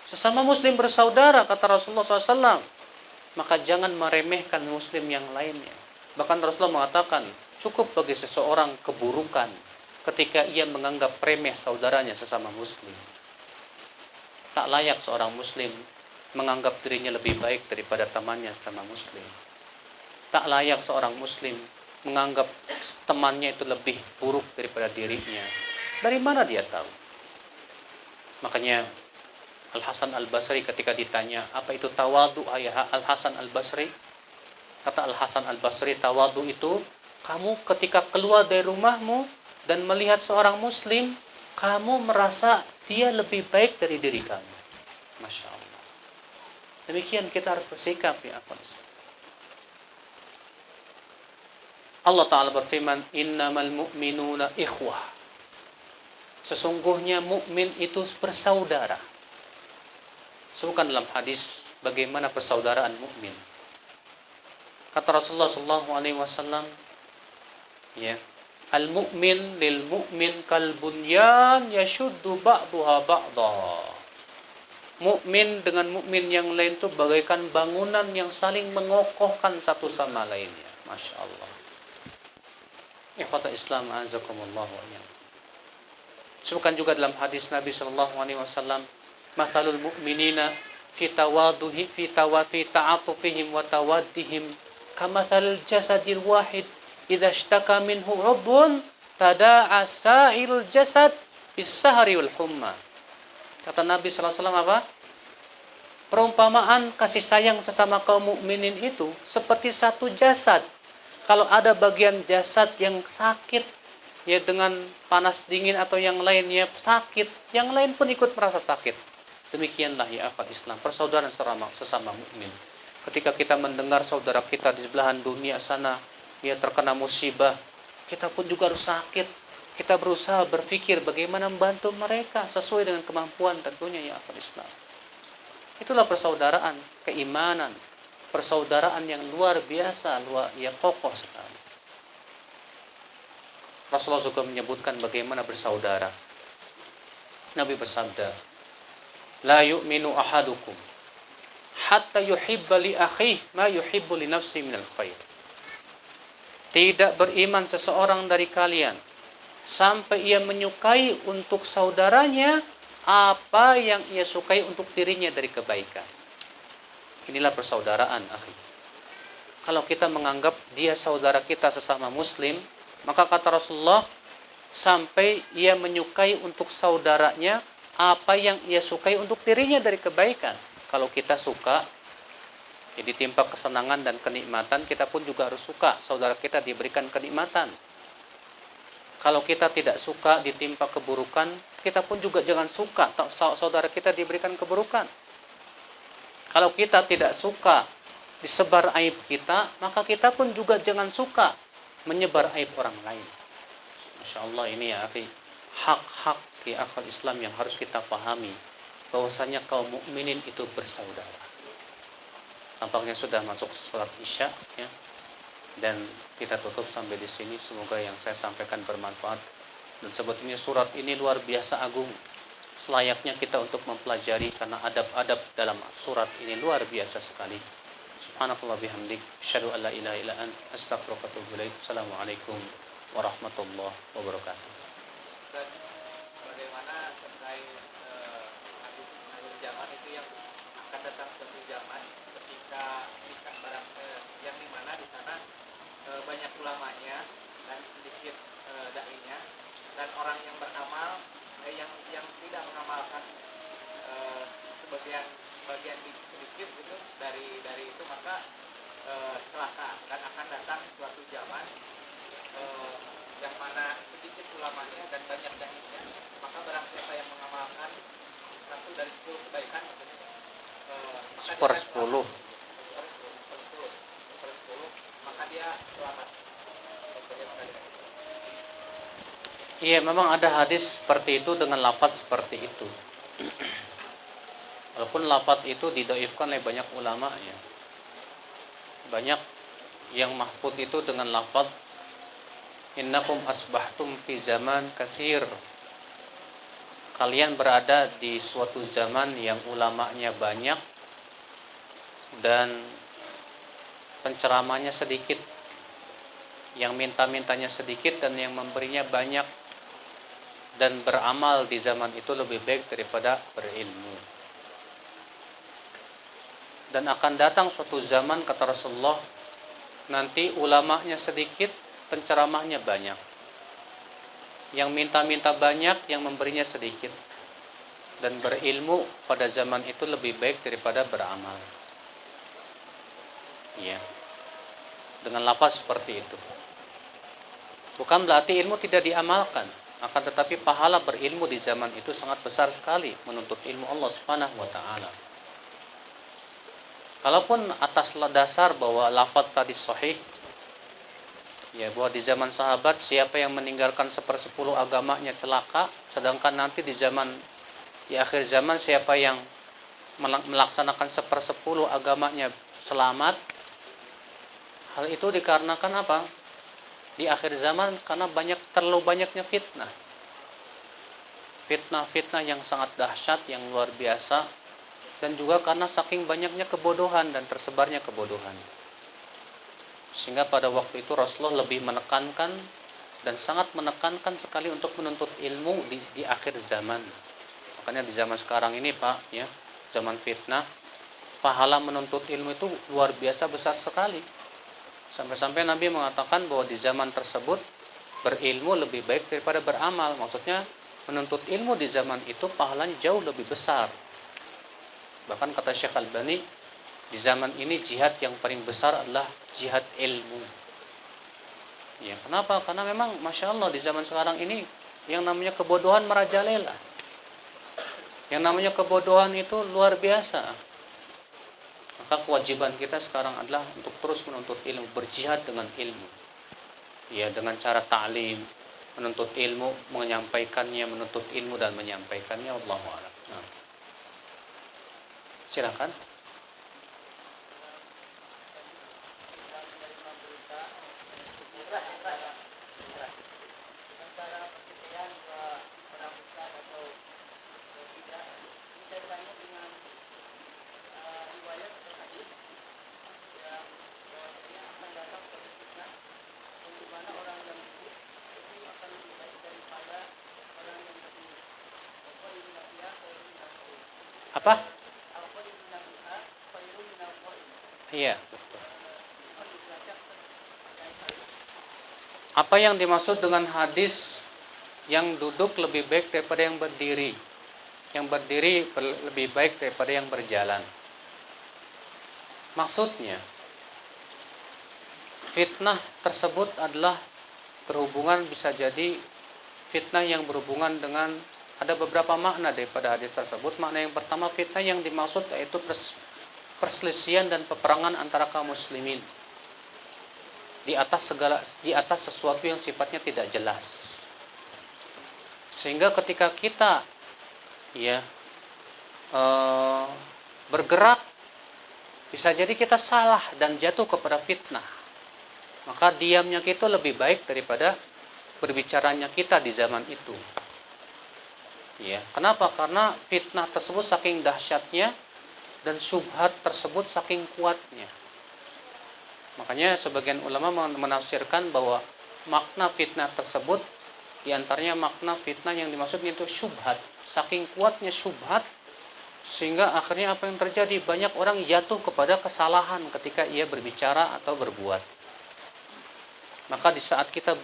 Sesama muslim bersaudara, kata Rasulullah SAW, maka jangan meremehkan muslim yang lainnya. Bahkan Rasulullah mengatakan, cukup bagi seseorang keburukan ketika ia menganggap remeh saudaranya sesama muslim. Tak layak seorang muslim menganggap dirinya lebih baik daripada temannya sesama muslim. Tak layak seorang muslim menganggap temannya itu lebih buruk daripada dirinya. Dari mana dia tahu? Makanya Al-Hasan Al-Basri ketika ditanya, apa itu tawadu ayah Al-Hasan Al-Basri? Kata Al-Hasan Al-Basri, tawadu itu kamu ketika keluar dari rumahmu dan melihat seorang muslim, kamu merasa dia lebih baik dari diri kamu. Masya Allah. Demikian kita harus bersikap ya akhwat. Allah Ta'ala berfirman, innamal mu'minuna ikhwah. Sesungguhnya mukmin itu bersaudara. Sebutkan dalam hadis bagaimana persaudaraan mukmin. Kata Rasulullah SAW, ya, al-mu'min lil mu'min kal bunyan yashuddu ba'daha ba'dha. Mukmin dengan mukmin yang lain itu bagaikan bangunan yang saling mengokohkan satu sama lainnya. Masya Allah. Ikhwata Islam azakumullah wa iyyakum. Sebutkan juga dalam hadis Nabi SAW, mathalul mu'minina fi tawaduhi fi ta'atufihim wa tawaddihim kamathalil jasadil wahid idza ishtaka minhu 'udhun tada'a sa'irul jasad bis-sahri wal humma. Kata Nabi SAW apa? Perumpamaan kasih sayang sesama kaum mukminin itu seperti satu jasad. Kalau ada bagian jasad yang sakit, ya dengan panas dingin atau yang lainnya sakit, yang lain pun ikut merasa sakit. Demikianlah ya akhwat Islam, persaudaraan sesama mukmin. Ketika kita mendengar saudara kita di belahan dunia sana, dia terkena musibah, kita pun juga harus sakit. Kita berusaha berpikir bagaimana membantu mereka sesuai dengan kemampuan tentunya ya akhwat Islam. Itulah persaudaraan, keimanan, persaudaraan yang luar biasa, yang kokoh sekali. Rasulullah juga menyebutkan bagaimana bersaudara. Nabi bersabda, la yu'minu ahadukum hatta yuhibba li akhihi ma yuhibbu li nafsihi minal khair. tidak beriman seseorang dari kalian sampai ia menyukai untuk saudaranya apa yang ia sukai untuk dirinya dari kebaikan. Inilah persaudaraan, akhi. Kalau kita menganggap dia saudara kita sesama muslim, maka kata Rasulullah, sampai ia menyukai untuk saudaranya apa yang ia sukai untuk dirinya dari kebaikan. Kalau kita suka, ya ditimpa kesenangan dan kenikmatan, kita pun juga harus suka saudara kita diberikan kenikmatan. Kalau kita tidak suka ditimpa keburukan, kita pun juga jangan suka saudara kita diberikan keburukan. Kalau kita tidak suka disebar aib kita, maka kita pun juga jangan suka menyebar aib orang lain. Masya Allah, ini ya akhi, hak-hak di akal Islam yang harus kita pahami, bahwasanya kaum mukminin itu bersaudara. Tampaknya sudah masuk sholat Isya, ya. Dan kita tutup sampai di sini. Semoga yang saya sampaikan bermanfaat. Dan sebetulnya surat ini luar biasa agung. Selayaknya kita untuk mempelajari, karena adab-adab dalam surat ini luar biasa sekali. Subhanakallah bihamdik, asyhadu an la ilaha illa anta, astaghfiruka wa atubu ilaik. Assalamualaikum warahmatullahi wabarakatuh. Dan bagaimana terkait hadis akhir zaman itu yang akan datang suatu zaman ketika bisa barang yang dimana di sana banyak ulamanya dan sedikit dai-nya, dan orang yang beramal yang tidak mengamalkan sebagian sedikit gitu dari itu, maka celaka. Dan akan datang suatu zaman yang mana sedikit ulamanya dan banyak dai-nya, maka barang siapa yang mengamalkan 1 dari 10 kebaikan, Seper-10, maka dia selamat. iya, memang ada hadis seperti itu dengan lafaz seperti itu. Walaupun lafaz itu didhaifkan oleh banyak ulama, ya. Banyak yang mahfuz itu dengan lafaz innakum asbahtum fi zaman katsir. Kalian berada di suatu zaman yang ulamanya banyak dan penceramahnya sedikit, yang minta-mintanya sedikit dan yang memberinya banyak, dan beramal di zaman itu lebih baik daripada berilmu. Dan akan datang suatu zaman, kata Rasulullah, nanti ulamanya sedikit, penceramahnya banyak, yang minta-minta banyak, yang memberinya sedikit, dan berilmu pada zaman itu lebih baik daripada beramal. Ya, dengan lafaz seperti itu. Bukan berarti ilmu tidak diamalkan, akan tetapi pahala berilmu di zaman itu sangat besar sekali, menuntut ilmu Allah Subhanahu wa taala. Kalaupun atas dasar bahwa lafaz tadi sahih, ya, bahwa di zaman sahabat siapa yang meninggalkan 1/10 agamanya celaka, sedangkan nanti di akhir zaman siapa yang melaksanakan 1/10 agamanya selamat. Hal itu dikarenakan apa? Di akhir zaman karena terlalu banyaknya fitnah. Fitnah yang sangat dahsyat, yang luar biasa, dan juga karena saking banyaknya kebodohan dan tersebarnya kebodohan. Sehingga pada waktu itu Rasulullah lebih menekankan dan sangat menekankan sekali untuk menuntut ilmu di akhir zaman. Makanya di zaman sekarang ini, Pak, ya, zaman fitnah, pahala menuntut ilmu itu luar biasa besar sekali. Sampai-sampai Nabi mengatakan bahwa di zaman tersebut berilmu lebih baik daripada beramal. Maksudnya menuntut ilmu di zaman itu pahalanya jauh lebih besar. Bahkan kata Syekh Albani, di zaman ini jihad yang paling besar adalah jihad ilmu. Ya, kenapa? Karena memang Masya Allah di zaman sekarang ini yang namanya kebodohan merajalela. Yang namanya kebodohan itu luar biasa. Maka kewajiban kita sekarang adalah untuk terus menuntut ilmu, berjihad dengan ilmu. Ya, dengan cara ta'lim, menuntut ilmu, menyampaikannya, menuntut ilmu dan menyampaikannya. Wallahu a'lam. Nah. Silakan. Apa? Iya. Apa yang dimaksud dengan hadis yang duduk lebih baik daripada yang berdiri? Yang berdiri lebih baik daripada yang berjalan. Maksudnya, fitnah tersebut adalah berhubungan, bisa jadi fitnah yang berhubungan dengan, ada beberapa makna daripada hadis tersebut. Makna yang pertama, fitnah yang dimaksud yaitu perselisihan dan peperangan antara kaum muslimin di atas sesuatu yang sifatnya tidak jelas. Sehingga ketika kita bergerak, bisa jadi kita salah dan jatuh kepada fitnah. Maka diamnya kita lebih baik daripada berbicaranya kita di zaman itu. Ya, kenapa? Karena fitnah tersebut saking dahsyatnya dan syubhat tersebut saking kuatnya. Makanya sebagian ulama menafsirkan bahwa makna fitnah tersebut, diantaranya makna fitnah yang dimaksud itu syubhat. Saking kuatnya syubhat, sehingga akhirnya apa yang terjadi? Banyak orang jatuh kepada kesalahan ketika ia berbicara atau berbuat. Maka di saat kita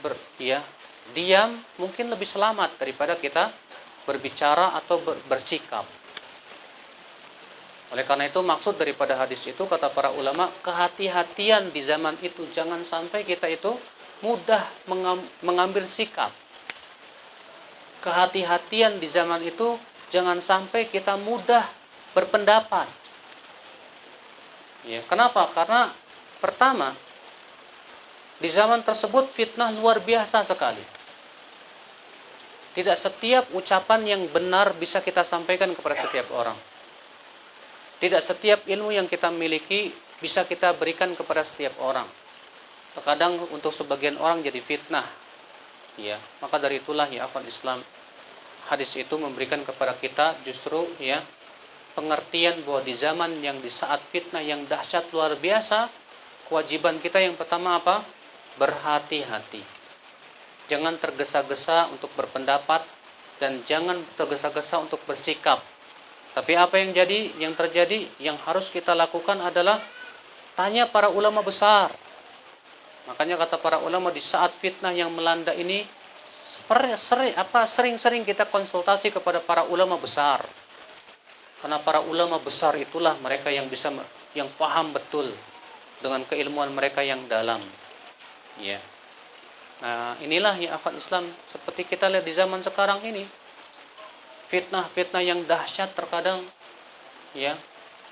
diam, mungkin lebih selamat daripada kita berbicara atau bersikap. Oleh karena itu, maksud daripada hadis itu, kata para ulama, kehati-hatian di zaman itu. Jangan sampai kita itu mudah mengambil sikap. Kehati-hatian di zaman itu, jangan sampai kita mudah berpendapat. Ya, kenapa? Karena pertama, di zaman tersebut fitnah luar biasa sekali. Tidak setiap ucapan yang benar bisa kita sampaikan kepada setiap orang. Tidak setiap ilmu yang kita miliki bisa kita berikan kepada setiap orang. Terkadang untuk sebagian orang jadi fitnah. Ya, maka dari itulah ya akhwat Islam, hadis itu memberikan kepada kita justru pengertian bahwa di zaman yang di saat fitnah yang dahsyat luar biasa, kewajiban kita yang pertama apa? Berhati-hati. Jangan tergesa-gesa untuk berpendapat dan jangan tergesa-gesa untuk bersikap. Tapi apa yang terjadi, yang harus kita lakukan adalah tanya para ulama besar. Makanya kata para ulama, di saat fitnah yang melanda ini, sering-sering kita konsultasi kepada para ulama besar. Karena para ulama besar itulah mereka yang paham betul dengan keilmuan mereka yang dalam. Ya. Nah, inilah ya akhwat Islam, seperti kita lihat di zaman sekarang ini. Fitnah-fitnah yang dahsyat terkadang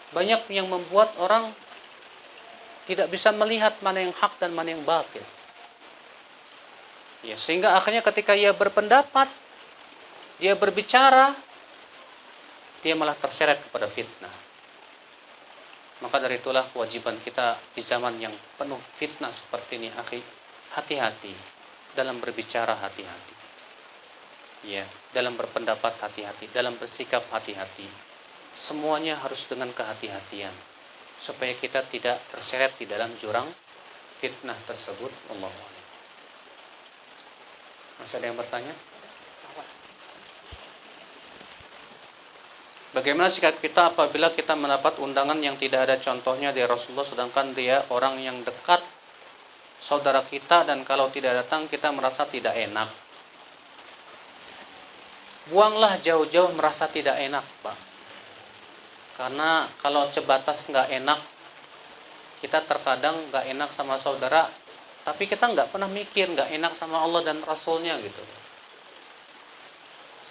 banyak yang membuat orang tidak bisa melihat mana yang hak dan mana yang batil. Ya, sehingga akhirnya ketika ia berpendapat, dia berbicara, dia malah terseret kepada fitnah. Maka dari itulah kewajiban kita di zaman yang penuh fitnah seperti ini, akhi, hati-hati dalam berbicara, hati-hati. Ya, dalam berpendapat hati-hati, dalam bersikap hati-hati. Semuanya harus dengan kehati-hatian supaya kita tidak terseret di dalam jurang fitnah tersebut. Allahu a'lam. Masih ada yang bertanya? Bagaimana sikap kita apabila kita mendapat undangan yang tidak ada contohnya dari Rasulullah, sedangkan dia orang yang dekat, saudara kita, dan kalau tidak datang kita merasa tidak enak? Buanglah jauh-jauh merasa tidak enak, Pak. Karena kalau sebatas nggak enak, kita terkadang nggak enak sama saudara, tapi kita nggak pernah mikir nggak enak sama Allah dan Rasulnya gitu.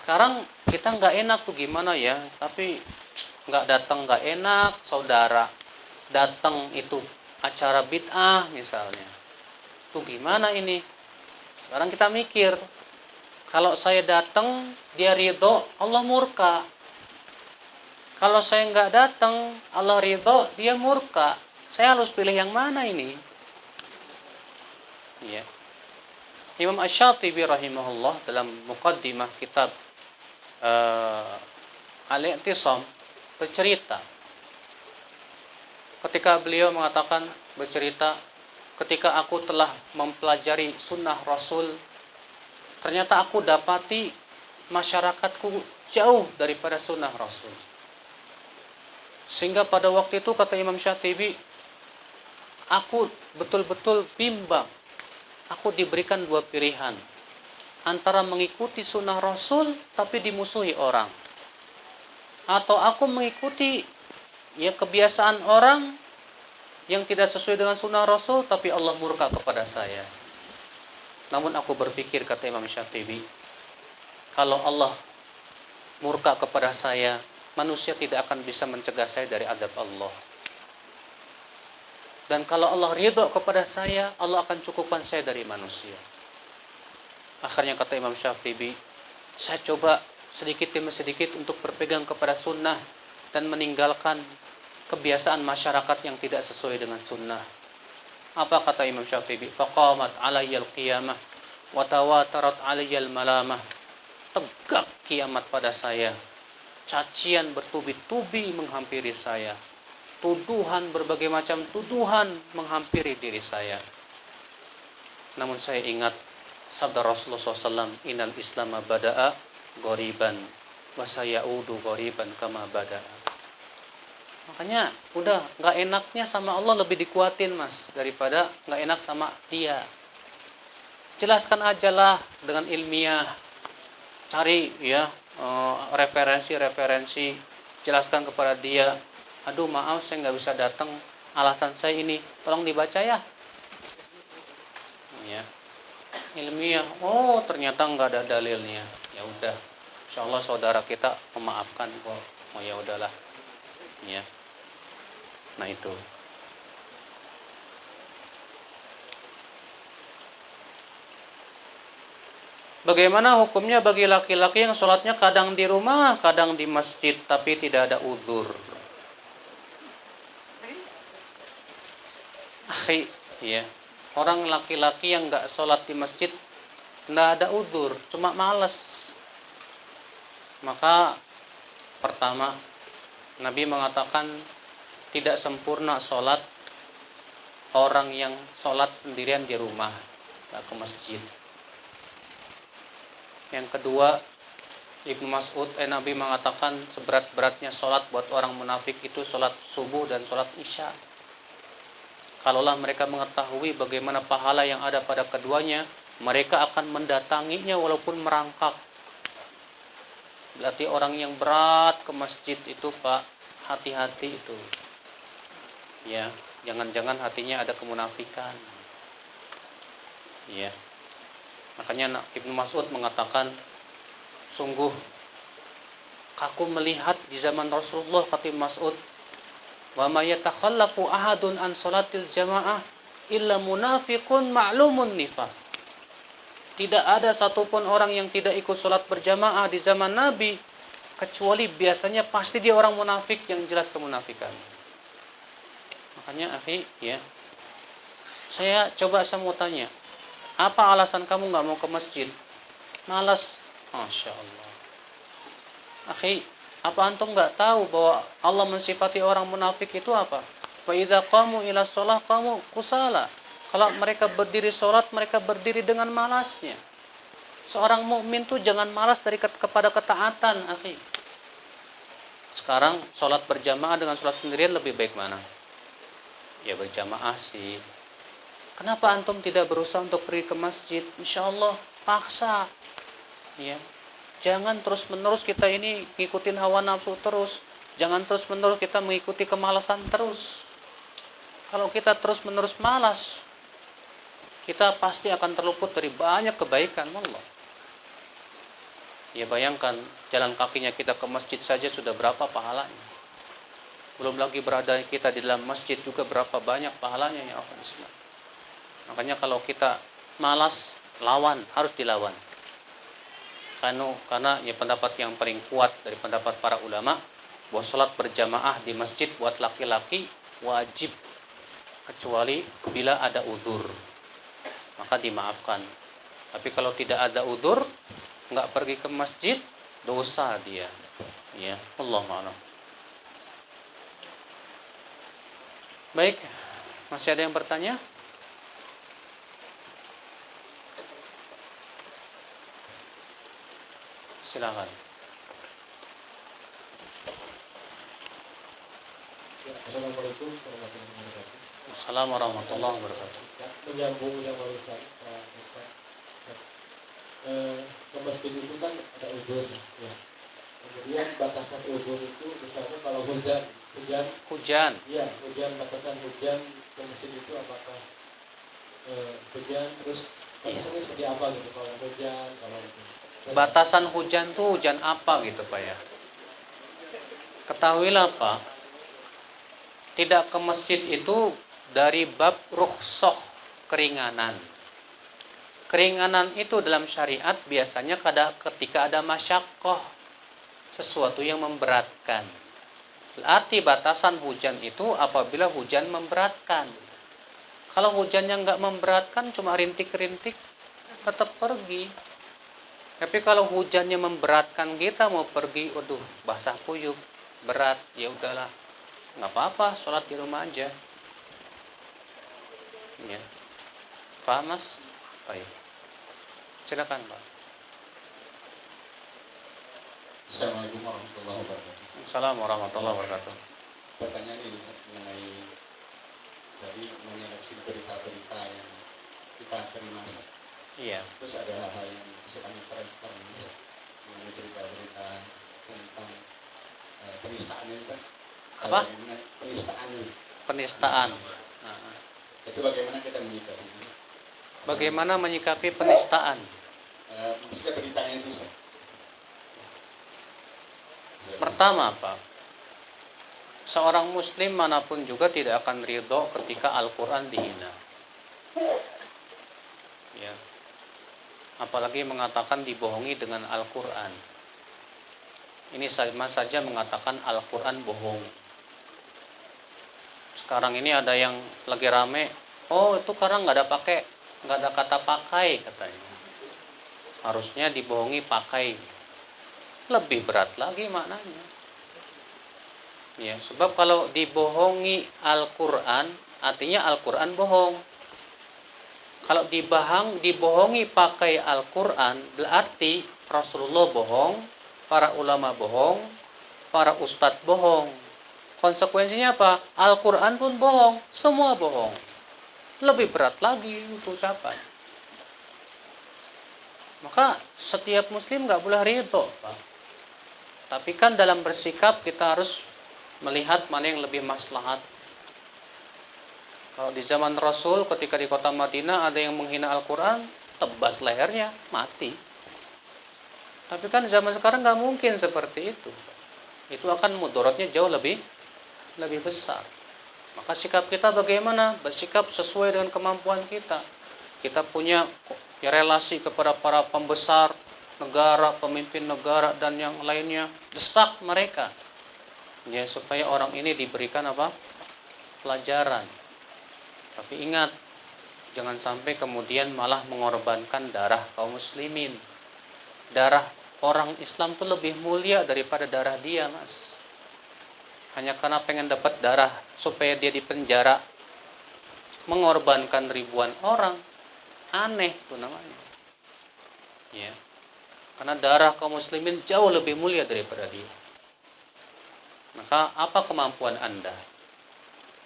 Sekarang kita nggak enak tuh gimana ya, tapi nggak datang nggak enak, saudara datang itu acara bid'ah misalnya, tuh gimana ini? Sekarang kita mikir, kalau saya datang dia ridho, Allah murka. Kalau saya nggak datang, Allah ridho, dia murka. Saya harus pilih yang mana ini? Ya. Imam Asy-Syatibi rahimahullah dalam muqaddimah kitab Al-I'tisam bercerita, ketika beliau bercerita, ketika aku telah mempelajari sunnah Rasul, ternyata aku dapati masyarakatku jauh daripada sunnah Rasul. Sehingga pada waktu itu kata Imam Syatibi, aku betul-betul bimbang. Aku diberikan dua pilihan, antara mengikuti sunnah Rasul tapi dimusuhi orang, atau aku mengikuti ya kebiasaan orang yang tidak sesuai dengan sunnah Rasul tapi Allah murka kepada saya. Namun aku berpikir, kata Imam Syatibi, kalau Allah murka kepada saya, manusia tidak akan bisa mencegah saya dari azab Allah. Dan kalau Allah ridho kepada saya, Allah akan cukupkan saya dari manusia. Akhirnya kata Imam Syatibi, saya coba sedikit demi sedikit untuk berpegang kepada sunnah dan meninggalkan kebiasaan masyarakat yang tidak sesuai dengan sunnah. Apa kata Imam Syatibi? Faqamat alayyal qiyamah wa tawatarat alayyal malamah. Tegak kiamat pada saya. Cacian bertubi-tubi menghampiri saya. Tuduhan, berbagai macam tuduhan menghampiri diri saya. Namun saya ingat sabda Rasulullah SAW, Innal Islam bada'a ghoriban wa sayaudu ghoriban kama bada'a. Makanya udah gak enaknya sama Allah lebih dikuatin mas, daripada gak enak sama dia. Jelaskan ajalah dengan ilmiah, cari ya referensi, jelaskan kepada dia. Aduh maaf saya gak bisa datang, alasan saya ini, tolong dibaca ya. Ya, ilmiah, oh ternyata gak ada dalilnya. Ya udah, insyaallah saudara kita memaafkan kok. Oh ya udahlah. Ya. Nah itu. Bagaimana hukumnya bagi laki-laki yang sholatnya kadang di rumah, kadang di masjid, tapi tidak ada uzur? Ya, orang laki-laki yang nggak sholat di masjid, nggak ada uzur, cuma malas. Maka pertama, Nabi mengatakan tidak sempurna sholat orang yang sholat sendirian di rumah, nggak ke masjid. Yang kedua, Ibnu Mas'ud, Nabi mengatakan seberat-beratnya sholat buat orang munafik itu sholat subuh dan sholat isya. Kalaulah mereka mengetahui bagaimana pahala yang ada pada keduanya, mereka akan mendatanginya walaupun merangkak. Berarti orang yang berat ke masjid itu Pak, hati-hati itu. Ya, jangan-jangan hatinya ada kemunafikan. Ya. Makanya Ibnu Mas'ud mengatakan, sungguh aku melihat di zaman Rasulullah, kata Ibnu Mas'ud, wa may yatakhallafu ahadun an salatil jamaah illa munafiqun ma'lumun nifaq. Tidak ada satupun orang yang tidak ikut salat berjamaah di zaman Nabi kecuali biasanya pasti dia orang munafik yang jelas kemunafikan. Makanya akhi, ya, saya mau tanya, apa alasan kamu nggak mau ke masjid? Malas. Masya Allah. Akhi, apa antum nggak tahu bahwa Allah mensifati orang munafik itu apa? Wa idza qamu ila shalah qamu kusala. Kalau mereka berdiri sholat, mereka berdiri dengan malasnya. Seorang mukmin tuh jangan malas kepada ketaatan, akhi. Sekarang sholat berjamaah dengan sholat sendirian lebih baik mana? Ya berjamaah sih. Kenapa antum tidak berusaha untuk pergi ke masjid? Insya Allah paksa. Ya. Jangan terus-menerus kita ini ngikutin hawa nafsu terus. Jangan terus-menerus kita mengikuti kemalasan terus. Kalau kita terus-menerus malas, kita pasti akan terluput dari banyak kebaikan Allah. Ya bayangkan, jalan kakinya kita ke masjid saja sudah berapa pahalanya. Belum lagi berada kita di dalam masjid juga berapa banyak pahalanya ya Allah Islam. Makanya kalau kita malas, lawan, harus dilawan. Karena ya pendapat yang paling kuat dari pendapat para ulama, bahwa sholat berjamaah di masjid buat laki-laki wajib, kecuali bila ada uzur, maka dimaafkan. Tapi kalau tidak ada uzur, nggak pergi ke masjid, dosa dia. Ya, Allah ma'alam. Baik, masih ada yang bertanya? Silakan. Assalamualaikum warahmatullahi wabarakatuh. Assalamualaikum warahmatullahi wabarakatuh. Ya, menyambung yang barusan Pak Ustaz. Ke masjid itu kan ada uzur ya. Kemudian batasan uzur itu misalnya kalau hujan, Hujan. iya hujan, batasan hujan ke masjid itu apakah hujan terus batasannya seperti apa gitu kalau hujan kalau itu. Batasan hujan tuh hujan apa gitu Pak ya? Ketahuilah Pak, tidak ke masjid itu dari bab rukhsah, keringanan. Keringanan itu dalam syariat biasanya ketika ada masyaqqah, sesuatu yang memberatkan. Berarti batasan hujan itu apabila hujan memberatkan. Kalau hujannya nggak memberatkan, cuma rintik-rintik, tetap pergi. Tapi kalau hujannya memberatkan kita mau pergi, waduh basah kuyup, berat, ya udahlah, nggak apa-apa, sholat di rumah aja. Ya, paham Mas? Baik. Silakan Pak. Assalamualaikum warahmatullahi wabarakatuh. Assalamualaikum warahmatullahi wabarakatuh. Pertanyaan ini mengenai dari menyeleksi berita-berita yang kita terima. Iya. Terus ada hal-hal yang sedang tren sekarang ini mengenai berita-berita tentang penistaan itu kan. Apa? Penistaan itu. Penistaan. Itu bagaimana kita menyikapi? Bagaimana menyikapi penistaan? Maksudnya beritanya itu sih. Pertama Pak, seorang muslim manapun juga tidak akan ridho ketika Al-Quran dihina. Ya. Apalagi mengatakan dibohongi dengan Al-Quran. Ini sama saja mengatakan Al-Quran bohong. Sekarang ini ada yang lagi rame, oh itu karena nggak ada kata pakai katanya. Harusnya dibohongi pakai. Lebih berat lagi maknanya. Ya, sebab kalau dibohongi Al-Quran, artinya Al-Quran bohong. Kalau dibohongi pakai Al-Quran, berarti Rasulullah bohong, para ulama bohong, para ustadz bohong. Konsekuensinya apa? Al-Quran pun bohong, semua bohong. Lebih berat lagi untuk ucapan. Maka setiap muslim nggak boleh ridho, Pak. Tapi kan dalam bersikap kita harus melihat mana yang lebih maslahat. Kalau di zaman Rasul ketika di kota Madinah ada yang menghina Al-Quran, tebas lehernya, mati. Tapi kan zaman sekarang nggak mungkin seperti itu. Itu akan mudaratnya jauh lebih besar. Maka sikap kita bagaimana? Bersikap sesuai dengan kemampuan kita. Kita punya relasi kepada para pembesar negara, pemimpin negara dan yang lainnya, desak mereka ya supaya orang ini diberikan apa? Pelajaran. Tapi ingat, jangan sampai kemudian malah mengorbankan darah kaum muslimin. Darah orang Islam itu lebih mulia daripada darah dia, Mas. Hanya karena pengen dapat darah supaya dia dipenjara, mengorbankan ribuan orang, aneh itu namanya. Ya. Karena darah kaum muslimin jauh lebih mulia daripada dia. Maka apa kemampuan Anda?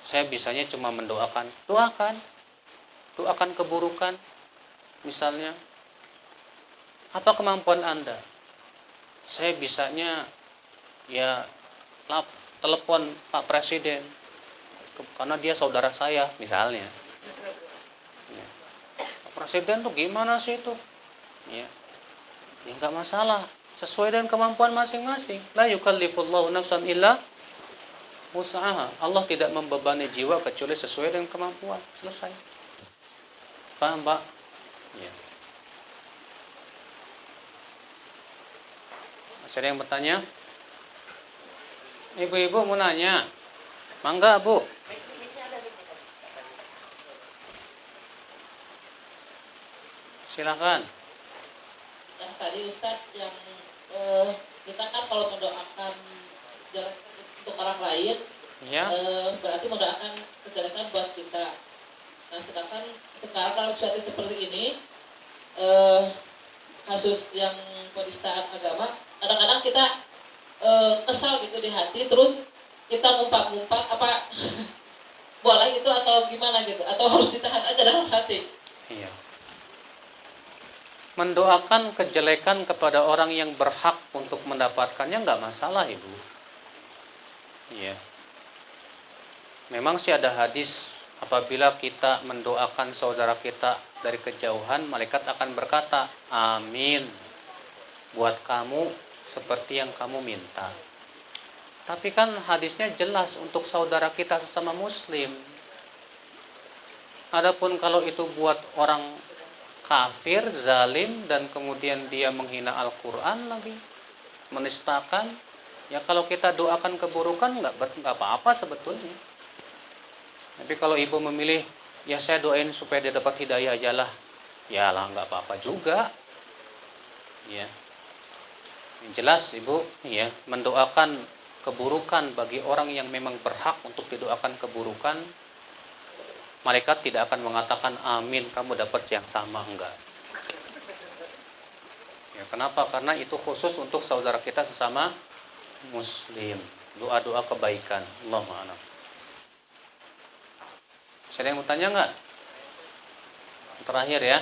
Saya bisanya cuma mendoakan. Doakan keburukan. Misalnya, apa kemampuan Anda? Saya bisanya ya telepon Pak Presiden karena dia saudara saya misalnya. Ya. Pak Presiden tuh gimana sih itu? Ya. Ya enggak masalah, sesuai dengan kemampuan masing-masing. La yukallifullahu nafsan illa wus'aha. Allah tidak membebani jiwa kecuali sesuai dengan kemampuan. Selesai. Paham, Pak? Ya. Masih ada yang bertanya? Ibu-ibu mau nanya? Mangga, Bu. Silakan. Yang tadi Ustadz yang kita kan kalau mendoakan untuk orang lain Ya. Berarti mendoakan kejelekan buat kita. Nah sedangkan sekarang dalam situasi seperti ini kasus yang penistaan agama, kadang-kadang kita kesal gitu di hati, terus kita ngumpat-ngumpat apa boleh itu atau gimana gitu, atau harus ditahan aja dalam hati? Iya. Mendoakan kejelekan kepada orang yang berhak untuk mendapatkannya nggak masalah, Ibu. Iya. Memang sih ada hadis, apabila kita mendoakan saudara kita dari kejauhan, malaikat akan berkata, amin, buat kamu seperti yang kamu minta. Tapi kan hadisnya jelas untuk saudara kita sesama muslim. Adapun kalau itu buat orang kafir, zalim, dan kemudian dia menghina Al-Quran lagi, menistakan, ya kalau kita doakan keburukan nggak apa-apa sebetulnya. Tapi kalau ibu memilih, ya saya doain supaya dia dapat hidayah aja lah, ya lah nggak apa-apa juga. Ya, yang jelas ibu, ya mendoakan keburukan bagi orang yang memang berhak untuk didoakan keburukan, malaikat tidak akan mengatakan amin kamu dapat yang sama, enggak. Ya, kenapa? Karena itu khusus untuk saudara kita sesama muslim. Doa-doa kebaikan. Allahumma a'lam. Ada yang mau tanya nggak? Terakhir ya.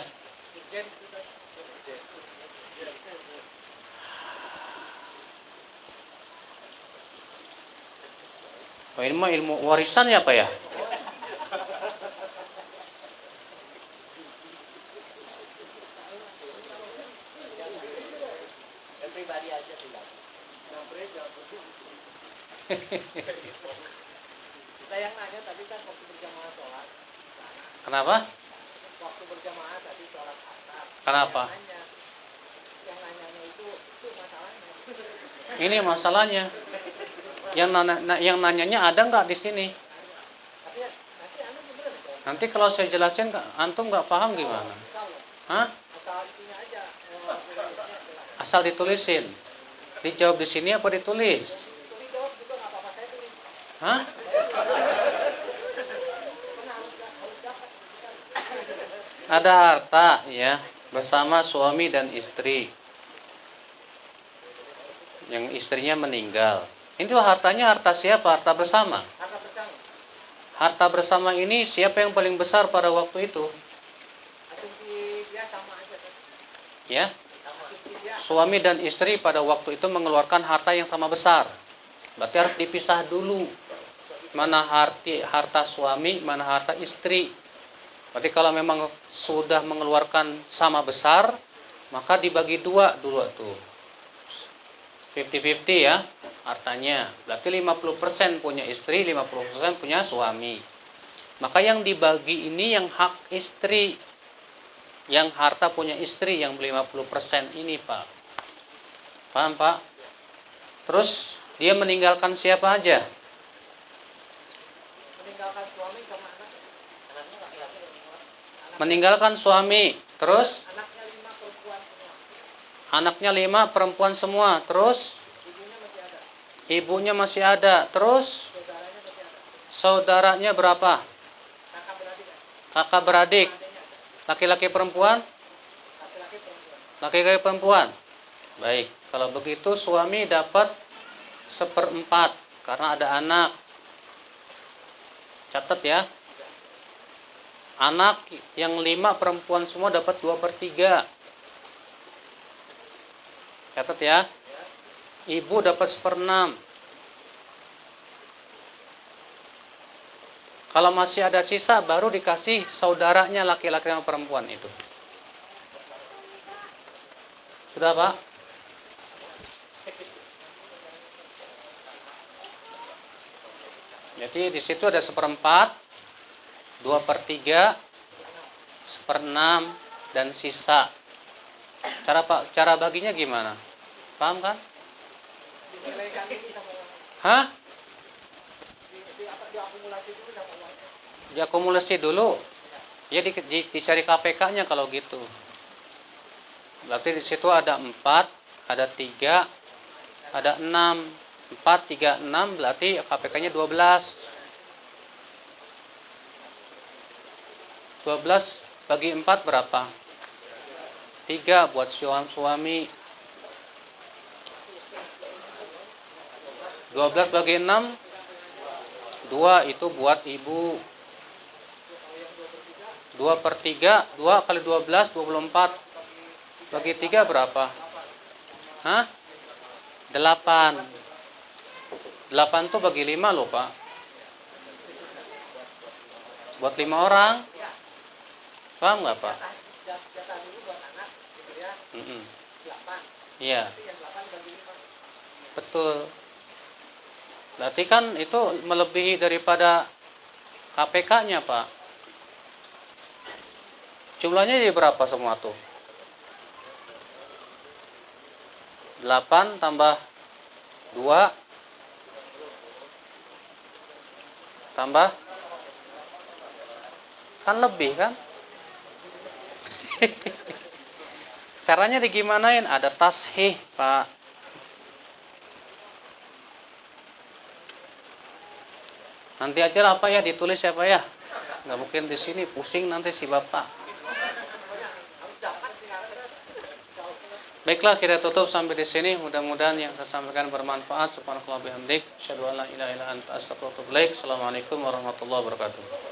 Oh, ini mah ilmu warisan ya Pak ya? Pribadi aja tidak. Kita yang nanya tadi kan waktu berjamaah sholat. Kenapa? Waktu berjamaah tadi sholat asar. Kenapa? Yang nanyanya itu masalahnya. Ini masalahnya. Yang nanyanya ada nggak di sini? Tapi nanti anda gimana? Nanti kalau saya jelasin antum nggak paham gimana? Hah? Asal itunya aja. Asal ditulisin. Dijawab di sini apa ditulis? Dijawab juga nggak apa-apa, saya tulis. Hah? Ada harta ya bersama suami dan istri. Yang istrinya meninggal. Itu hartanya harta siapa? Harta bersama. Harta bersama. Harta bersama ini siapa yang paling besar pada waktu itu? Asumsi dia sama aja kan? Ya. Asumsi dia. Suami dan istri pada waktu itu mengeluarkan harta yang sama besar. Berarti harus dipisah dulu. Mana harta suami, mana harta istri. Berarti kalau memang sudah mengeluarkan sama besar, maka dibagi dua dulu tuh. 50-50 ya hartanya. Berarti 50% punya istri, 50% punya suami. Maka yang dibagi ini yang hak istri. Yang harta punya istri yang 50% ini, Pak. Paham, Pak? Terus dia meninggalkan siapa aja? Meninggalkan suami sama anak. Meninggalkan suami. Terus Anaknya 5 perempuan semua. anaknya 5 perempuan semua. Terus Ibunya masih ada. ibunya masih ada. Terus Saudaranya masih ada. saudaranya berapa? Kakak beradik kan? Kakak beradik. Adanya ada. Laki-laki perempuan? Laki-laki perempuan. Laki-laki perempuan. Baik, kalau begitu suami dapat 1/4 karena ada anak. Catat ya. Anak yang 5 perempuan semua dapat 2/3. Catat ya. Ibu dapat 1/6. Kalau masih ada sisa baru dikasih saudaranya laki-laki sama perempuan itu. Sudah, Pak? Jadi di situ ada 1/4, 2/3, 1/6 dan sisa. Cara baginya gimana? Paham kan? Dinilaikan dulu sama uang. Hah? Diakumulasi dulu sama uangnya. Diakumulasi dulu. Ya dicari KPK-nya kalau gitu. Berarti di situ ada 4, ada 3, ada 6. 4, 3, 6 berarti KPK-nya 12. 12 bagi 4 berapa? 3 buat suami. 12 bagi 6 2 itu buat ibu. 2/3, 2 kali 12, 24. Bagi 3 berapa? Hah? 8. 8 tuh bagi 5 loh, Pak. Buat 5 orang. Paham nggak, Pak? Iya. Betul. Berarti kan itu melebihi daripada KPK-nya, Pak. Jumlahnya jadi berapa semua tuh? 8 tambah 2 tambah kan lebih kan? Caranya digimanain? Ada tashih, Pak. Nanti aja lah Pak ya, ditulis ya Pak ya. Nggak mungkin di sini pusing nanti si Bapak. Baiklah, kita tutup sampai di sini. Mudah-mudahan yang saya sampaikan bermanfaat. Subhanallahi wa bihamdihi, asyhadu an la ilaha illa anta, astaghfiruka wa atubu ilaik. Assalamualaikum warahmatullahi wabarakatuh.